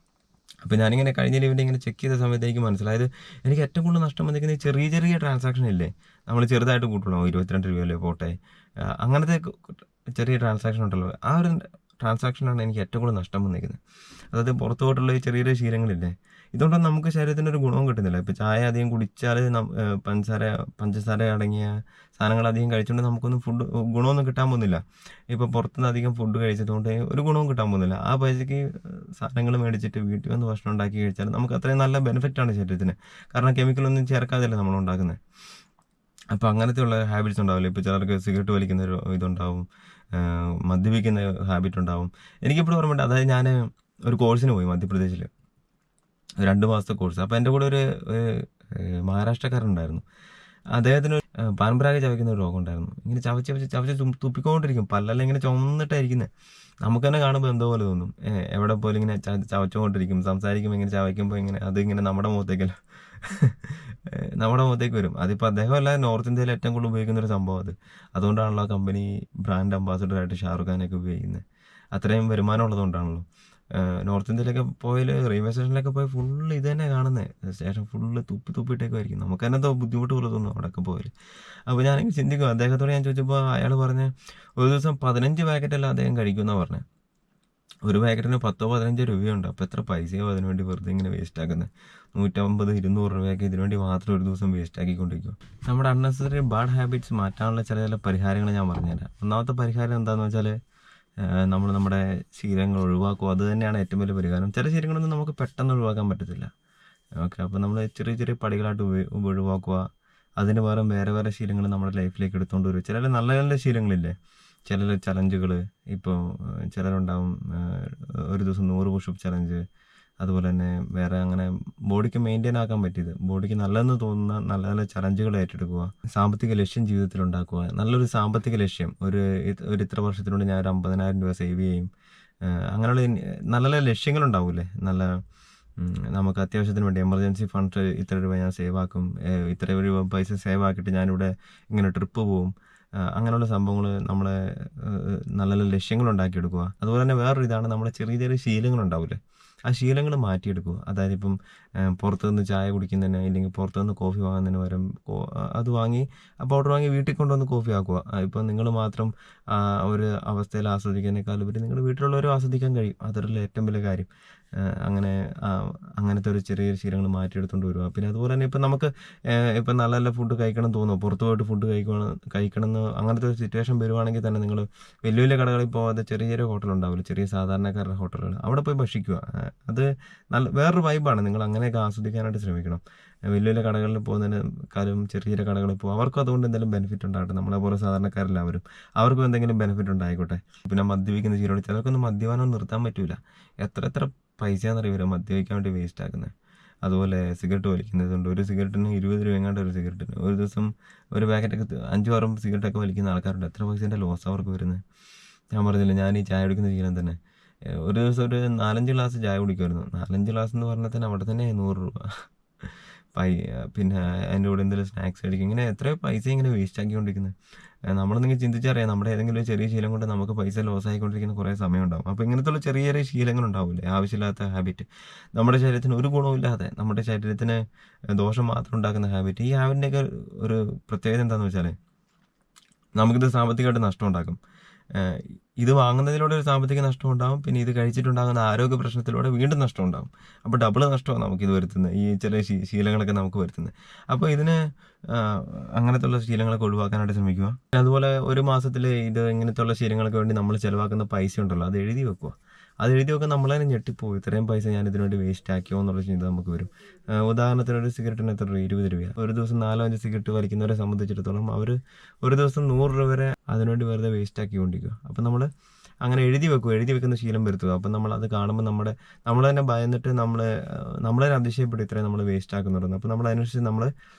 അപ്പോൾ ഞാനിങ്ങനെ കഴിഞ്ഞ ലീവിൻ്റെ ഇങ്ങനെ ചെക്ക് ചെയ്ത സമയത്ത് എനിക്ക് മനസ്സിലായത്, എനിക്ക് ഏറ്റവും കൂടുതൽ നഷ്ടം വന്നിരിക്കുന്നത് ചെറിയ ചെറിയ ട്രാൻസാക്ഷൻ ഇല്ലേ, നമ്മൾ ചെറുതായിട്ട് കൂട്ടണോ, 22 രൂപയല്ലേ പോട്ടെ, അങ്ങനത്തെ ചെറിയ ട്രാൻസാക്ഷൻ ഉണ്ടല്ലോ, ആ ഒരു ട്രാൻസാക്ഷനാണ് എനിക്ക് ഏറ്റവും കൂടുതൽ നഷ്ടം വന്നിരിക്കുന്നത്. അതായത് പുറത്തു പോയിട്ടുള്ള ഈ ചെറിയ ചെറിയ ശീലങ്ങളില്ലേ, ഇതുകൊണ്ടൊന്നും നമുക്ക് ശരീരത്തിന് ഒരു ഗുണവും കിട്ടുന്നില്ല. ഇപ്പോൾ ചായ അധികം കുടിച്ചാൽ പഞ്ചസാര അടങ്ങിയ സാധനങ്ങൾ അധികം കഴിച്ചുകൊണ്ട് നമുക്കൊന്നും ഗുണമൊന്നും കിട്ടാൻ പോകുന്നില്ല. ഇപ്പോൾ പുറത്തുനിന്ന് അധികം ഫുഡ് കഴിച്ചതുകൊണ്ട് ഒരു ഗുണവും കിട്ടാൻ പോകുന്നില്ല. ആ പൈസയ്ക്ക് സാധനങ്ങൾ മേടിച്ചിട്ട് വീട്ടിൽ വന്ന് ഭക്ഷണം ഉണ്ടാക്കി കഴിച്ചാൽ നമുക്ക് അത്രയും നല്ല ബെനിഫിറ്റാണ് ശരീരത്തിന്. കാരണം കെമിക്കലൊന്നും ചേർക്കാതെയല്ലേ നമ്മൾ ഉണ്ടാക്കുന്നത്. അപ്പോൾ അങ്ങനത്തെ ഉള്ള ഹാബിറ്റ്സ് ഉണ്ടാവില്ല. ഇപ്പോൾ ചിലർക്ക് സിഗരറ്റ് വലിക്കുന്ന ഒരു ഇതുണ്ടാവും, മദ്യപിക്കുന്ന ഹാബിറ്റ് ഉണ്ടാവും. എനിക്കിപ്പോഴും ഓർമ്മയുണ്ട്, അതായത് ഞാൻ ഒരു കോഴ്സിന് പോയി മധ്യപ്രദേശിൽ, 2 മാസത്തെ കോഴ്സ്. അപ്പോൾ എൻ്റെ കൂടെ ഒരു മഹാരാഷ്ട്രക്കാരനുണ്ടായിരുന്നു. അദ്ദേഹത്തിന് പാൻപരാഗ ചവയ്ക്കുന്ന ഒരു രോഗം ഉണ്ടായിരുന്നു. ഇങ്ങനെ ചവച്ച് തുപ്പിക്കൊണ്ടിരിക്കും, പല്ലെല്ലാം ഇങ്ങനെ ചുമന്നിട്ടായിരിക്കുന്നത്. നമുക്ക് തന്നെ കാണുമ്പോൾ എന്തോ പോലെ തോന്നും. എവിടെ പോലും ഇങ്ങനെ ചവച്ചുകൊണ്ടിരിക്കും, സംസാരിക്കുമ്പോൾ ഇങ്ങനെ ചവയ്ക്കുമ്പോൾ ഇങ്ങനെ അതിങ്ങനെ നമ്മുടെ മുഖത്തേക്ക് വരും. അതിപ്പോൾ അദ്ദേഹമല്ല, നോർത്ത് ഇന്ത്യയിൽ ഏറ്റവും കൂടുതൽ ഉപയോഗിക്കുന്ന ഒരു സംഭവം അത്. അതുകൊണ്ടാണല്ലോ ആ കമ്പനി ബ്രാൻഡ് അംബാസിഡറായിട്ട് ഷാറുഖ് ഖാനൊക്കെ ഉപയോഗിക്കുന്നത്. അത്രയും വരുമാനം ഉള്ളതുകൊണ്ടാണല്ലോ. നോർത്ത് ഇന്ത്യയിലൊക്കെ പോയാൽ, റെയിൽവേ സ്റ്റേഷനിലൊക്കെ പോയി ഫുള്ള് ഇത് തന്നെ കാണുന്നത്. സ്റ്റേഷൻ ഫുള്ള് തുപ്പിട്ടേക്കുമായിരിക്കും. നമുക്ക് തന്നെ എന്തോ ബുദ്ധിമുട്ട് പോലെ തോന്നും അവിടെയൊക്കെ പോയാൽ. അപ്പോൾ ഞാനിങ്ങനെ ചിന്തിക്കും, അദ്ദേഹത്തോട് ഞാൻ ചോദിച്ചപ്പോൾ അയാൾ പറഞ്ഞ് ഒരു ദിവസം 15 പാക്കറ്റെല്ലാം അദ്ദേഹം കഴിക്കുമെന്നാണ് പറഞ്ഞത്. ഒരു പാക്കറ്റിന് 10-15 രൂപയുണ്ട്. അപ്പോൾ എത്ര പൈസയാവും അതിനുവേണ്ടി വെറുതെ ഇങ്ങനെ വേസ്റ്റ് ആക്കുന്നത്. 150-200 രൂപയൊക്കെ ഇതിനുവേണ്ടി മാത്രം ഒരു ദിവസം വേസ്റ്റ് ആക്കിക്കൊണ്ടിരിക്കും. നമ്മുടെ അൺനെസസറി ബാഡ് ഹാബിറ്റ്സ് മാറ്റാനുള്ള ചില പരിഹാരങ്ങൾ ഞാൻ പറഞ്ഞുതരാം. ഒന്നാമത്തെ പരിഹാരം എന്താണെന്ന് വെച്ചാൽ നമ്മൾ നമ്മുടെ ശീലങ്ങൾ ഒഴിവാക്കുക. അത് തന്നെയാണ് ഏറ്റവും വലിയ പരിഹാരം. ചില ശീലങ്ങളൊന്നും നമുക്ക് പെട്ടെന്ന് ഒഴിവാക്കാൻ പറ്റത്തില്ല. ഓക്കെ, അപ്പോൾ നമ്മൾ ചെറിയ ചെറിയ പടികളായിട്ട് ഒഴിവാക്കുക. അതിന് പകരം വേറെ വേറെ ശീലങ്ങൾ നമ്മുടെ ലൈഫിലേക്ക് എടുത്തുകൊണ്ട് വരും. ചില നല്ല നല്ല ശീലങ്ങളില്ലേ, ചില ചലഞ്ചുകൾ. ഇപ്പോൾ ചിലരുണ്ടാവും ഒരു ദിവസം 100 പുഷപ്പ് ചലഞ്ച്, അതുപോലെ തന്നെ വേറെ അങ്ങനെ ബോഡിക്ക് മെയിൻറ്റെയിൻ ആക്കാൻ പറ്റിയത്, ബോഡിക്ക് നല്ലതെന്ന് തോന്നുന്ന നല്ല നല്ല ചലഞ്ചുകൾ ഏറ്റെടുക്കുക. സാമ്പത്തിക ലക്ഷ്യം ജീവിതത്തിൽ ഉണ്ടാക്കുക. നല്ലൊരു സാമ്പത്തിക ലക്ഷ്യം, ഒരു ഇത്ര വർഷത്തിനുള്ളിൽ ഞാൻ ഒരു 50,000 രൂപ സേവ് ചെയ്യും. അങ്ങനെയുള്ള നല്ല നല്ല ലക്ഷ്യങ്ങളുണ്ടാവില്ലേ, നല്ല നമുക്ക് അത്യാവശ്യത്തിന് വേണ്ടി എമർജൻസി ഫണ്ട് ഇത്ര രൂപ ഞാൻ സേവ് ആക്കും, ഇത്ര രൂപ പൈസ സേവ് ആക്കിയിട്ട് ഞാനിവിടെ ഇങ്ങനെ ട്രിപ്പ് പോവും. അങ്ങനെയുള്ള സംഭവങ്ങൾ നമ്മളെ നല്ല നല്ല ലക്ഷ്യങ്ങൾ ഉണ്ടാക്കിയെടുക്കുക. അതുപോലെ തന്നെ വേറൊരു ഇതാണ്, നമ്മുടെ ചെറിയ ചെറിയ ശീലങ്ങളുണ്ടാവില്ലേ, ആ ശീലങ്ങൾ മാറ്റിയെടുക്കുക. അതായത് ഇപ്പം പുറത്തുനിന്ന് ചായ കുടിക്കുന്നതിന് ഇല്ലെങ്കിൽ പുറത്തുനിന്ന് കോഫി വാങ്ങുന്നതിന് പകരം അത് വാങ്ങി പൗഡർ വാങ്ങി വീട്ടിൽ കൊണ്ടുവന്ന് കോഫി ആക്കുക. ഇപ്പം നിങ്ങൾ മാത്രം ഒരു അവസ്ഥയിൽ ആസ്വദിക്കുന്നതിനേക്കാൾ ഉപരി നിങ്ങൾ വീട്ടിലുള്ളവരും ആസ്വദിക്കാൻ കഴിയും. അതൊരു ഏറ്റവും വലിയ കാര്യം. അങ്ങനത്തെ ഒരു ചെറിയ ശീലങ്ങൾ മാറ്റിയെടുത്തുകൊണ്ട് വരിക. പിന്നെ അതുപോലെ തന്നെ ഇപ്പം നമുക്ക് ഇപ്പം നല്ല നല്ല ഫുഡ് കഴിക്കണം തോന്നുന്നു, പുറത്ത് പോയിട്ട് ഫുഡ് കഴിക്കണം എന്ന് അങ്ങനത്തെ ഒരു സിറ്റുവേഷൻ വരുവാണെങ്കിൽ തന്നെ നിങ്ങൾ വലിയ വലിയ കടകളിൽ പോകാതെ ചെറിയ ചെറിയ ഹോട്ടലുണ്ടാവില്ല, ചെറിയ സാധാരണക്കാരുടെ ഹോട്ടലുകൾ, അവിടെ പോയി ഭക്ഷിക്കുക. അത് വേറൊരു വൈബാണ്. നിങ്ങൾ അങ്ങനെയൊക്കെ ആസ്വദിക്കാനായിട്ട് ശ്രമിക്കണം. വലിയ വലിയ കടകളിൽ പോകുന്നതിനേക്കാളും ചെറിയ ചെറിയ കടകളിൽ പോകും. അവർക്കും അതുകൊണ്ട് എന്തെങ്കിലും ബെനിഫിറ്റ് ഉണ്ടാകട്ടെ. നമ്മളെ പോലെ സാധാരണക്കാരെല്ലാവരും അവർക്കും എന്തെങ്കിലും ബെനിഫിറ്റ് ഉണ്ടായിക്കോട്ടെ. പിന്നെ മദ്യപിക്കുന്ന ശീലം, ചിലർക്കൊന്നും മദ്യപാനം നിർത്താൻ പറ്റില്ല. എത്ര പൈസയാണെന്നറിയില്ല മദ്യപിക്കാൻ വേണ്ടി വേസ്റ്റ് ആക്കുന്നത്. അതുപോലെ സിഗരറ്റ് വലിക്കുന്നതുണ്ട്. ഒരു സിഗരറ്റിന് 20 രൂപ എങ്ങാണ്ട് ഒരു സിഗരറ്റിന്. ഒരു ദിവസം ഒരു പാക്കറ്റൊക്കെ 5-6 സിഗരറ്റൊക്കെ വലിക്കുന്ന ആൾക്കാരുണ്ട്. എത്ര പൈസേൻ്റെ ലോസ് അവർക്ക് വരുന്നത്. ഞാൻ പറഞ്ഞില്ല, ഞാൻ ഈ ചായ കുടിക്കുന്ന ശീലം തന്നെ. ഒരു ദിവസം ഒരു 4-5 ഗ്ലാസ് ചായ കുടിക്കുമായിരുന്നു. 4-5 ഗ്ലാസ് എന്ന് പറഞ്ഞാൽ തന്നെ അവിടെ തന്നെ 100 രൂപ. പിന്നെ അതിൻ്റെ കൂടെ എന്തെങ്കിലും സ്നാക്സ് അടിക്കും. ഇങ്ങനെ എത്രയോ പൈസ ഇങ്ങനെ വേസ്റ്റ് ആക്കിക്കൊണ്ടിരിക്കുന്നത്. നമ്മളെന്തെങ്കിലും ചിന്തിച്ചറിയാം, നമ്മുടെ ഏതെങ്കിലും ഒരു ചെറിയ ശീലം കൊണ്ട് നമുക്ക് പൈസ ലോസ് ആയിക്കൊണ്ടിരിക്കുന്ന കുറേ സമയം ഉണ്ടാവും. അപ്പോൾ ഇങ്ങനത്തുള്ള ചെറിയ ചെറിയ ശീലങ്ങൾ ഉണ്ടാവില്ലേ, ആവശ്യമില്ലാത്ത ഹാബിറ്റ്, നമ്മുടെ ശരീരത്തിന് ഒരു ഗുണവുമില്ലാതെ നമ്മുടെ ശരീരത്തിന് ദോഷം മാത്രം ഉണ്ടാക്കുന്ന ഹാബിറ്റ്. ഈ ഹാബിറ്റിൻ്റെയൊക്കെ ഒരു പ്രത്യേകത എന്താണെന്ന് വെച്ചാൽ നമുക്കിത് സാമ്പത്തികമായിട്ട് നഷ്ടം ഉണ്ടാക്കും. ഇത് വാങ്ങുന്നതിലൂടെ ഒരു സാമ്പത്തിക നഷ്ടം ഉണ്ടാകും. പിന്നെ ഇത് കഴിച്ചിട്ടുണ്ടാകുന്ന ആരോഗ്യ പ്രശ്നത്തിലൂടെ വീണ്ടും നഷ്ടം ഉണ്ടാകും. അപ്പോൾ ഡബിൾ നഷ്ടമാണ് നമുക്കിത് വരുത്തുന്നത്, ഈ ചില ശീലങ്ങളൊക്കെ നമുക്ക് വരുത്തുന്നത്. അപ്പോൾ ഇതിന് അങ്ങനത്തുള്ള ശീലങ്ങളൊക്കെ ഒഴിവാക്കാനായിട്ട് ശ്രമിക്കുക. അതുപോലെ ഒരു മാസത്തിൽ ഇങ്ങനത്തുള്ള ശീലങ്ങൾക്ക് വേണ്ടി നമ്മൾ ചിലവാക്കുന്ന പൈസ ഉണ്ടല്ലോ, അത് എഴുതി വെക്കുക. അത് എഴുതി വെക്കാൻ നമ്മൾ തന്നെ ഞെട്ടിപ്പോകും, ഇത്രയും പൈസ ഞാൻ ഇതിനു വേണ്ടി വേസ്റ്റ് ആക്കിയോ എന്നുള്ള ചിന്ത നമുക്ക് വരും. ഉദാഹരണത്തിന് ഒരു സിഗരറ്റിന് എത്ര രൂപ, 20 രൂപ. ഒരു ദിവസം 4-5 സിഗരറ്റ് വലിക്കുന്നവരെ സംബന്ധിച്ചിടത്തോളം അവർ ഒരു ദിവസം 100 രൂപ വരെ അതിനുവേണ്ടി വെറുതെ വേസ്റ്റ് ആക്കിക്കൊണ്ടിരിക്കുക. അപ്പം നമ്മൾ അങ്ങനെ എഴുതി വെക്കുന്ന ശീലം വരുത്തുക. അപ്പം നമ്മളത് കാണുമ്പോൾ നമ്മൾ തന്നെ ഭയന്നിട്ട് നമ്മളെ അതിശയപ്പെടും, ഇത്രയും നമ്മൾ വേസ്റ്റ് ആക്കുന്നുണ്ടെന്ന്. അപ്പോൾ നമ്മൾ അതിനനുസരിച്ച് നമ്മൾ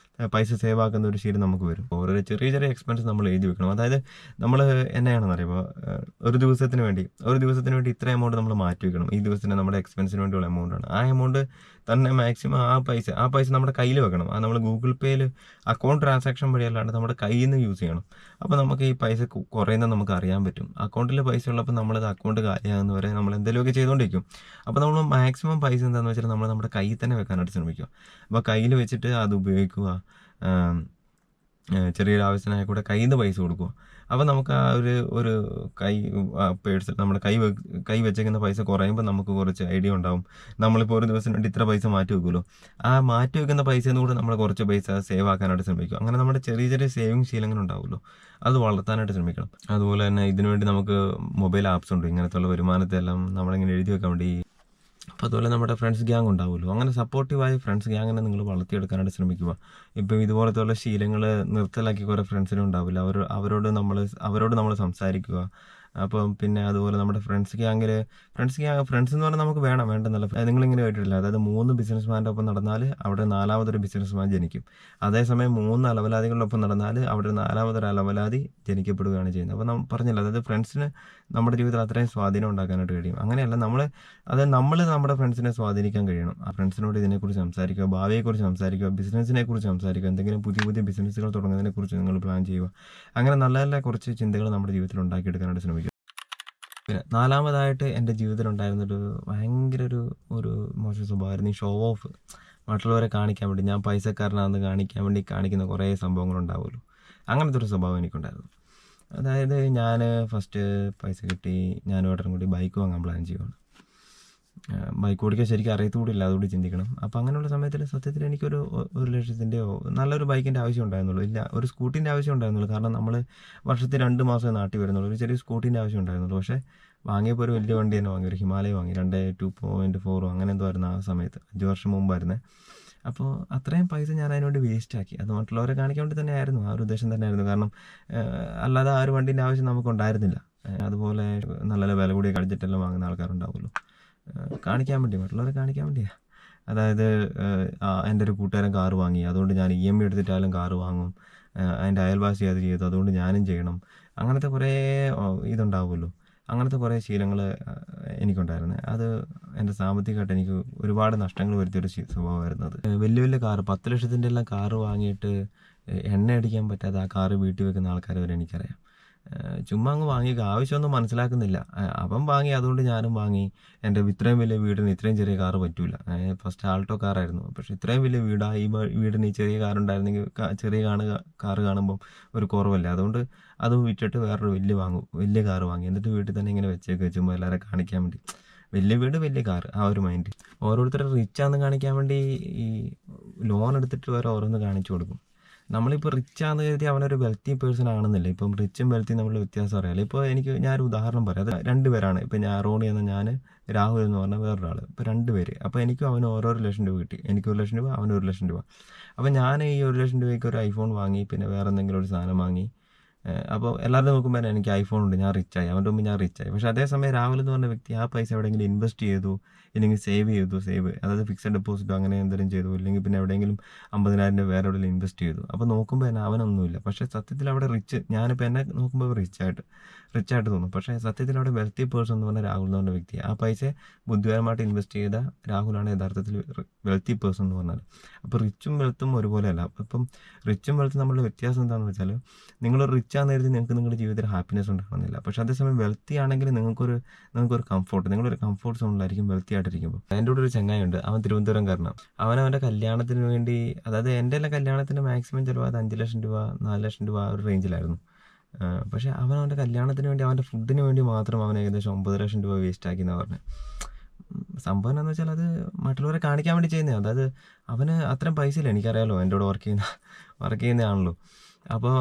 പൈസ സേവ് ആക്കുന്ന ഒരു ശീലം നമുക്ക് വരും. ഓരോ ചെറിയ ചെറിയ എക്സ്പെൻസ് നമ്മൾ എഴുതി വെക്കണം. അതായത് നമ്മൾ എന്നാണെന്ന് അറിയുമ്പോൾ ഒരു ദിവസത്തിന് വേണ്ടി ഇത്ര എമൗണ്ട് നമ്മൾ മാറ്റി വെക്കണം. ഈ ദിവസത്തിന് നമ്മുടെ എക്സ്പെൻസിന് വേണ്ടിയുള്ള എമൗണ്ടാണ്. ആ എമൗണ്ട് തന്നെ മാക്സിമം ആ പൈസ നമ്മുടെ കയ്യിൽ വെക്കണം. നമ്മൾ ഗൂഗിൾ പേയിൽ അക്കൗണ്ട് ട്രാൻസാക്ഷൻ വഴിയല്ലാണ്ട് നമ്മുടെ കയ്യിൽ നിന്ന് യൂസ് ചെയ്യണം. അപ്പോൾ നമുക്ക് ഈ പൈസ കുറയുന്നത് നമുക്ക് അറിയാൻ പറ്റും. അക്കൗണ്ടിൽ പൈസ ഉള്ളപ്പോൾ നമ്മളത് അക്കൗണ്ട് കാലിയാകുന്നവരെ നമ്മൾ എന്തെങ്കിലുമൊക്കെ ചെയ്തുകൊണ്ടിരിക്കും. അപ്പോൾ നമ്മൾ മാക്സിമം പൈസ എന്താണെന്ന് വെച്ചാൽ നമ്മൾ നമ്മുടെ കയ്യിൽ തന്നെ വെക്കാനായിട്ട് ശ്രമിക്കുക. അപ്പോൾ കയ്യിൽ വെച്ചിട്ട് അത് ഉപയോഗിക്കുക. ചെറിയൊരു ആവശ്യത്തിനായി കൂടെ കയ്യിൽ നിന്ന് പൈസ കൊടുക്കുക. അപ്പോൾ നമുക്ക് ആ ഒരു പേഴ്സിൽ നമ്മുടെ കൈ വെച്ചേക്കുന്ന പൈസ കുറയുമ്പോൾ നമുക്ക് കുറച്ച് ഐഡിയ ഉണ്ടാവും. നമ്മളിപ്പോൾ ഒരു ദിവസം വേണ്ടി ഇത്ര പൈസ മാറ്റി വെക്കുമല്ലോ, ആ മാറ്റി വെക്കുന്ന പൈസയിൽ കൂടെ നമ്മൾ കുറച്ച് പൈസ സേവ് ആക്കാനായിട്ട് ശ്രമിക്കും. അങ്ങനെ നമ്മുടെ ചെറിയ ചെറിയ സേവിങ് ശീലങ്ങൾ ഉണ്ടാവുമല്ലോ, അത് വളർത്താനായിട്ട് ശ്രമിക്കണം. അതുപോലെ തന്നെ ഇതിനുവേണ്ടി നമുക്ക് മൊബൈൽ ആപ്സ് ഉണ്ട്. ഇങ്ങനത്തുള്ള വരുമാനത്തെല്ലാം നമ്മളിങ്ങനെ എഴുതി വെക്കാൻ വേണ്ടി. അപ്പോൾ അതുപോലെ നമ്മുടെ ഫ്രണ്ട്സ് ഗ്യാങ് ഉണ്ടാവുമല്ലോ, അങ്ങനെ സപ്പോർട്ടീവായ ഫ്രണ്ട്സ് ഗ്യാങ്ങിനെ നിങ്ങൾ വളർത്തിയെടുക്കാനായിട്ട് ശ്രമിക്കുക. ഇപ്പം ഇതുപോലത്തുള്ള ശീലങ്ങൾ നിർത്തലാക്കി കുറേ ഫ്രണ്ട്സിനും ഉണ്ടാവില്ല, അവരോട് നമ്മൾ സംസാരിക്കുക. അപ്പം പിന്നെ അതുപോലെ നമ്മുടെ ഫ്രണ്ട്സ് എന്ന് പറഞ്ഞാൽ നമുക്ക് വേണ്ടെന്നല്ല. നിങ്ങളിങ്ങനെ കേട്ടിട്ടില്ല, അതായത് 3 ബിസിനസ്മാൻ്റെ ഒപ്പം നടന്നാൽ അവിടെ 4മതൊരു ബിസിനസ്മാൻ ജനിക്കും. അതേസമയം 3 അലവലാദികളൊപ്പം നടന്നാൽ അവിടെ 4മതൊരു അലവലാതി ജനിക്കപ്പെടുകയാണ് ചെയ്യുന്നത്. അപ്പോൾ പറഞ്ഞില്ല, അതായത് ഫ്രണ്ട്സിന് നമ്മുടെ ജീവിതത്തിൽ അത്രയും സ്വാധീനം ഉണ്ടാക്കാനായിട്ട് കഴിയും. അങ്ങനെയല്ല, നമ്മൾ നമ്മുടെ ഫ്രണ്ട്സിനെ സ്വാധീനിക്കാൻ കഴിയണം. ആ ഫ്രണ്ട്സിനോട് ഇതിനെക്കുറിച്ച് സംസാരിക്കുക, ഭാവിയെക്കുറിച്ച് സംസാരിക്കുക, ബിസിനസ്സിനെ കുറിച്ച് സംസാരിക്കുക, എന്തെങ്കിലും പുതിയ ബിസിനസ്സുകൾ തുടങ്ങുന്നതിനെക്കുറിച്ച് നിങ്ങൾ പ്ലാൻ ചെയ്യുക. അങ്ങനെ നല്ല നല്ല കുറച്ച് ചിന്തകൾ നമ്മുടെ ജീവിതത്തിൽ ഉണ്ടാക്കിയെടുക്കാനായിട്ട് ശ്രമിക്കുക. പിന്നെ 4മതായിട്ട് എൻ്റെ ജീവിതത്തിലുണ്ടായിരുന്നൊരു ഭയങ്കര ഒരു മോശം സ്വഭാവമായിരുന്നു ഈ ഷോ ഓഫ്. മറ്റുള്ളവരെ കാണിക്കാൻ വേണ്ടി, ഞാൻ പൈസക്കാരനാണെന്ന് കാണിക്കാൻ വേണ്ടി കാണിക്കുന്ന കുറേ സംഭവങ്ങളുണ്ടാവുമല്ലോ, അങ്ങനത്തെ ഒരു സ്വഭാവം എനിക്കുണ്ടായിരുന്നു. അതായത് ഞാൻ ഫസ്റ്റ് പൈസ കിട്ടി, ഞാനും ഏട്ടനും കൂടി ബൈക്ക് വാങ്ങാൻ പ്ലാൻ ചെയ്യുവാണ്. ബൈക്ക് ഓടിക്കാൻ ശരിക്കും അറിയത്തുകൂടില്ല, അതുകൊണ്ട് ചിന്തിക്കണം. അപ്പോൾ അങ്ങനെയുള്ള സമയത്തിൽ സത്യത്തിൽ എനിക്കൊരു 1,00,000-ൻ്റെയോ നല്ലൊരു ബൈക്കിൻ്റെ ആവശ്യം ഉണ്ടായിരുന്നുള്ളൂ. ഇല്ല, ഒരു സ്കൂട്ടീൻ്റെ ആവശ്യം ഉണ്ടായിരുന്നുള്ളൂ. കാരണം നമ്മൾ വർഷത്തിൽ 2 മാസമേ നാട്ടിൽ വരുന്നുള്ളൂ. ഒരു ചെറിയ സ്കൂട്ടീൻ്റെ ആവശ്യം ഉണ്ടായിരുന്നുള്ളൂ. പക്ഷേ വാങ്ങിയപ്പോൾ ഒരു വലിയ വണ്ടി തന്നെ വാങ്ങി, ഒരു ഹിമാലയ വാങ്ങി. 2.4 അങ്ങനെ എന്തോ ആയിരുന്നു ആ സമയത്ത്, 5 വർഷം മുമ്പായിരുന്നേ. അപ്പോൾ അത്രയും പൈസ ഞാൻ അതിനുവേണ്ടി വേസ്റ്റാക്കി. അത് മറ്റുള്ളവരെ കാണിക്കാൻ വേണ്ടി തന്നെ ആയിരുന്നു, ആ ഒരു ഉദ്ദേശം തന്നെയായിരുന്നു. കാരണം അല്ലാതെ ആ ഒരു വണ്ടീൻ്റെ ആവശ്യം നമുക്കുണ്ടായിരുന്നില്ല. അതുപോലെ നല്ല നല്ല വില കൂടിയ ഗഡ്ജറ്റെല്ലാം വാങ്ങുന്ന ആൾക്കാരുണ്ടാവുമല്ലോ, കാണിക്കാൻ വേണ്ടി, മറ്റുള്ളവരെ കാണിക്കാൻ വേണ്ടിയാണ്. അതായത് എൻ്റെ ഒരു കൂട്ടുകാരൻ കാറ് വാങ്ങി, അതുകൊണ്ട് ഞാൻ EMI എടുത്തിട്ടായാലും കാറ് വാങ്ങും. എൻ്റെ അയൽവാസി അത് ചെയ്തു, അതുകൊണ്ട് ഞാനും ചെയ്യണം. അങ്ങനത്തെ കുറേ ഇതുണ്ടാവുമല്ലോ, അങ്ങനത്തെ കുറേ ശീലങ്ങൾ എനിക്കുണ്ടായിരുന്നു. അത് എൻ്റെ സാമ്പത്തികമായിട്ട് എനിക്ക് ഒരുപാട് നഷ്ടങ്ങൾ വരുത്തിയൊരു സ്വഭാവമായിരുന്നു അത്. വലിയ വലിയ കാറ്, 10 ലക്ഷത്തിൻ്റെ എല്ലാം കാറ് വാങ്ങിയിട്ട് എണ്ണ അടിക്കാൻ പറ്റാതെ ആ കാറ് വീട്ടിൽ വെക്കുന്ന ആൾക്കാരെ വരെ എനിക്കറിയാം. ചുമ്മാ അങ്ങ് വാങ്ങി, ആവശ്യമൊന്നും മനസ്സിലാക്കുന്നില്ല. അവൻ വാങ്ങി, അതുകൊണ്ട് ഞാനും വാങ്ങി. എൻ്റെ ഇത്രയും വലിയ വീടിന് ഇത്രയും ചെറിയ കാറ് പറ്റൂല. ഫസ്റ്റ് ആൾട്ടോ കാറായിരുന്നു, പക്ഷേ ഇത്രയും വലിയ വീടാ, ഈ വീടിന് ഈ ചെറിയ കാറുണ്ടായിരുന്നെങ്കിൽ ചെറിയ കാറ് കാണുമ്പം ഒരു കുറവല്ലേ, അതുകൊണ്ട് അത് വിറ്റിട്ട് വേറൊരു വലിയ കാറ് വാങ്ങി. എന്നിട്ട് വീട്ടിൽ തന്നെ ഇങ്ങനെ ചുമ്മാ എല്ലാവരെ കാണിക്കാൻ വേണ്ടി. വലിയ വീട് വലിയ കാറ്, ആ ഒരു മൈൻഡ്. ഓരോരുത്തർ റിച്ചാന്ന് കാണിക്കാൻ വേണ്ടി ഈ ലോൺ എടുത്തിട്ട് വേറെ ഓരോന്ന് കാണിച്ചു കൊടുക്കും. നമ്മളിപ്പോൾ റിച്ചാന്ന് കരുതി അവനൊരു വെൽത്തി പേഴ്സൺ ആണെന്നില്ല. ഇപ്പം റിച്ചും വെൽത്തിയും തമ്മിൽ വ്യത്യാസം അറിയാമല്ലോ. ഇപ്പോൾ ഞാനൊരു ഉദാഹരണം പറയാം. അത് 2 പേരാണ്. ഇപ്പം റോണി എന്ന ഞാൻ, രാഹുൽ എന്ന് പറഞ്ഞാൽ വേറൊരാൾ. ഇപ്പോൾ 2 പേര്. അപ്പോൾ എനിക്കും അവന് ഓരോ 1,00,000 രൂപ കിട്ടി. എനിക്ക് 1,00,000 രൂപ, അവന് 1,00,000 രൂപ. അപ്പോൾ ഞാൻ ഈ 1,00,000 രൂപയ്ക്ക് ഒരു ഐഫോൺ വാങ്ങി, പിന്നെ വേറെ എന്തെങ്കിലും ഒരു സാധനം വാങ്ങി. അപ്പോൾ എല്ലാവരും നോക്കുമ്പോൾ എനിക്ക് ഐഫോൺ ഉണ്ട്, ഞാൻ റിച്ചായി, അവൻ്റെ മുമ്പ് ഞാൻ റിച്ചായി. പക്ഷേ അതേസമയം രാഹുൽ എന്ന് പറഞ്ഞ വ്യക്തി ആ പൈസ എവിടെയെങ്കിലും ഇൻവെസ്റ്റ് ചെയ്തു, ഇല്ലെങ്കിൽ സേവ്, അതായത് ഫിക്സഡ് ഡെപ്പോസിറ്റോ അങ്ങനെ എന്തെങ്കിലും ചെയ്തു, ഇല്ലെങ്കിൽ പിന്നെ എവിടെയെങ്കിലും 50,000 രൂപ വേറെ എവിടെയെങ്കിലും ഇൻവെസ്റ്റ് ചെയ്തു. അപ്പോൾ നോക്കുമ്പോൾ തന്നെ അവനൊന്നുമില്ല. പക്ഷേ സത്യത്തിൽ അവിടെ ഞാനിപ്പോൾ എന്നെ നോക്കുമ്പോൾ റിച്ചായിട്ട് തോന്നും. പക്ഷേ സത്യത്തിൽ അവിടെ വെൽത്തി പേഴ്സൺ എന്ന് പറഞ്ഞാൽ രാഹുൽ എന്ന് പറഞ്ഞ വ്യക്തി. ആ പൈസ ബുദ്ധിപരമായിട്ട് ഇൻവെസ്റ്റ് ചെയ്ത രാഹുലാണ് യഥാർത്ഥത്തിൽ വെൽത്തി പേഴ്സൺ എന്ന് പറഞ്ഞാൽ. അപ്പോൾ റിച്ചും വെൽത്തും ഒരുപോലെയല്ല. ഇപ്പം റിച്ചും വെൽത്തും തമ്മിലുള്ള വ്യത്യാസം എന്താണെന്ന് വെച്ചാൽ, നിങ്ങളൊരു റിച്ചാന്ന് കരുതി നിങ്ങൾക്ക് നിങ്ങളുടെ ജീവിതത്തിൽ ഹാപ്പിനെസ് ഉണ്ടാകണമെന്നില്ല. പക്ഷേ അതേസമയം വെൽത്തി ആണെങ്കിൽ നിങ്ങൾക്കൊരു കംഫോർട്ട്, നിങ്ങളൊരു കംഫോർട്ട് സോണിലായിരിക്കും വെൽത്തി ആയിട്ടിരിക്കുമ്പോൾ. എൻ്റെ കൂടെ ഒരു ചങ്ങായുണ്ട്, അവൻ തിരുവനന്തപുരംകാരനാണ്. അവൻ്റെ കല്യാണത്തിന് വേണ്ടി, അതായത് എൻ്റെ എല്ലാം കല്യാണത്തിന് മാക്സിമം ചിലവായത് 5,00,000 രൂപ 4,00,000 രൂപ ആ ഒരു റേഞ്ചിലായിരുന്നു. പക്ഷേ അവൻ്റെ കല്യാണത്തിന് വേണ്ടി, അവൻ്റെ ഫുഡിന് വേണ്ടി മാത്രം അവൻ ഏകദേശം 9,00,000 രൂപ വേസ്റ്റ് ആക്കി എന്നാണ് പറഞ്ഞത്. സംഭവം എന്താണെന്ന് വെച്ചാൽ, അത് മറ്റുള്ളവരെ കാണിക്കാൻ വേണ്ടി ചെയ്യുന്നതാണ്. അതായത് അവന് അത്രയും പൈസ ഇല്ല, എനിക്കറിയാമല്ലോ, എൻ്റെ കൂടെ വർക്ക് ചെയ്യുന്നതാണല്ലോ. അപ്പോൾ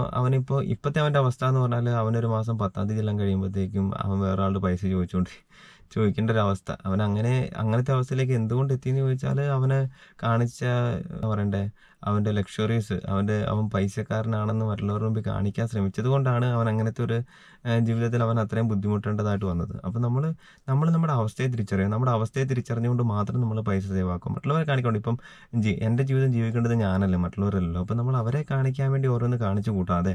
ഇപ്പോഴത്തെ അവൻ്റെ അവസ്ഥ എന്ന് പറഞ്ഞാൽ, അവനൊരു മാസം 10-ാം തീയതി എല്ലാം കഴിയുമ്പോഴത്തേക്കും അവൻ വേറെ ആളുടെ പൈസ ചോദിക്കേണ്ട ഒരു അവസ്ഥ. അങ്ങനത്തെ അവസ്ഥയിലേക്ക് എന്തുകൊണ്ട് എത്തിയെന്ന് ചോദിച്ചാൽ, അവനെ കാണിച്ച പറയണ്ടേ, അവൻ്റെ ലക്ഷറീസ്, അവൻ പൈസക്കാരനാണെന്ന് മറ്റുള്ളവരുടെ മുമ്പിൽ കാണിക്കാൻ ശ്രമിച്ചത് കൊണ്ടാണ് അവൻ അങ്ങനത്തെ ഒരു ജീവിതത്തിൽ അവൻ അത്രയും ബുദ്ധിമുട്ടേണ്ടതായിട്ട് വന്നത്. അപ്പോൾ നമ്മൾ നമ്മുടെ അവസ്ഥയെ തിരിച്ചറിയുക. നമ്മുടെ അവസ്ഥയെ തിരിച്ചറിഞ്ഞുകൊണ്ട് മാത്രം നമ്മൾ പൈസ സേവ് ആക്കും. മറ്റുള്ളവരെ കാണിക്കൊണ്ട്, ഇപ്പം എൻ്റെ ജീവിതം ജീവിക്കേണ്ടത് ഞാനല്ലേ, മറ്റുള്ളവരല്ലോ. അപ്പോൾ നമ്മൾ അവരെ കാണിക്കാൻ വേണ്ടി ഓരോന്ന് കാണിച്ചു കൂട്ടാതെ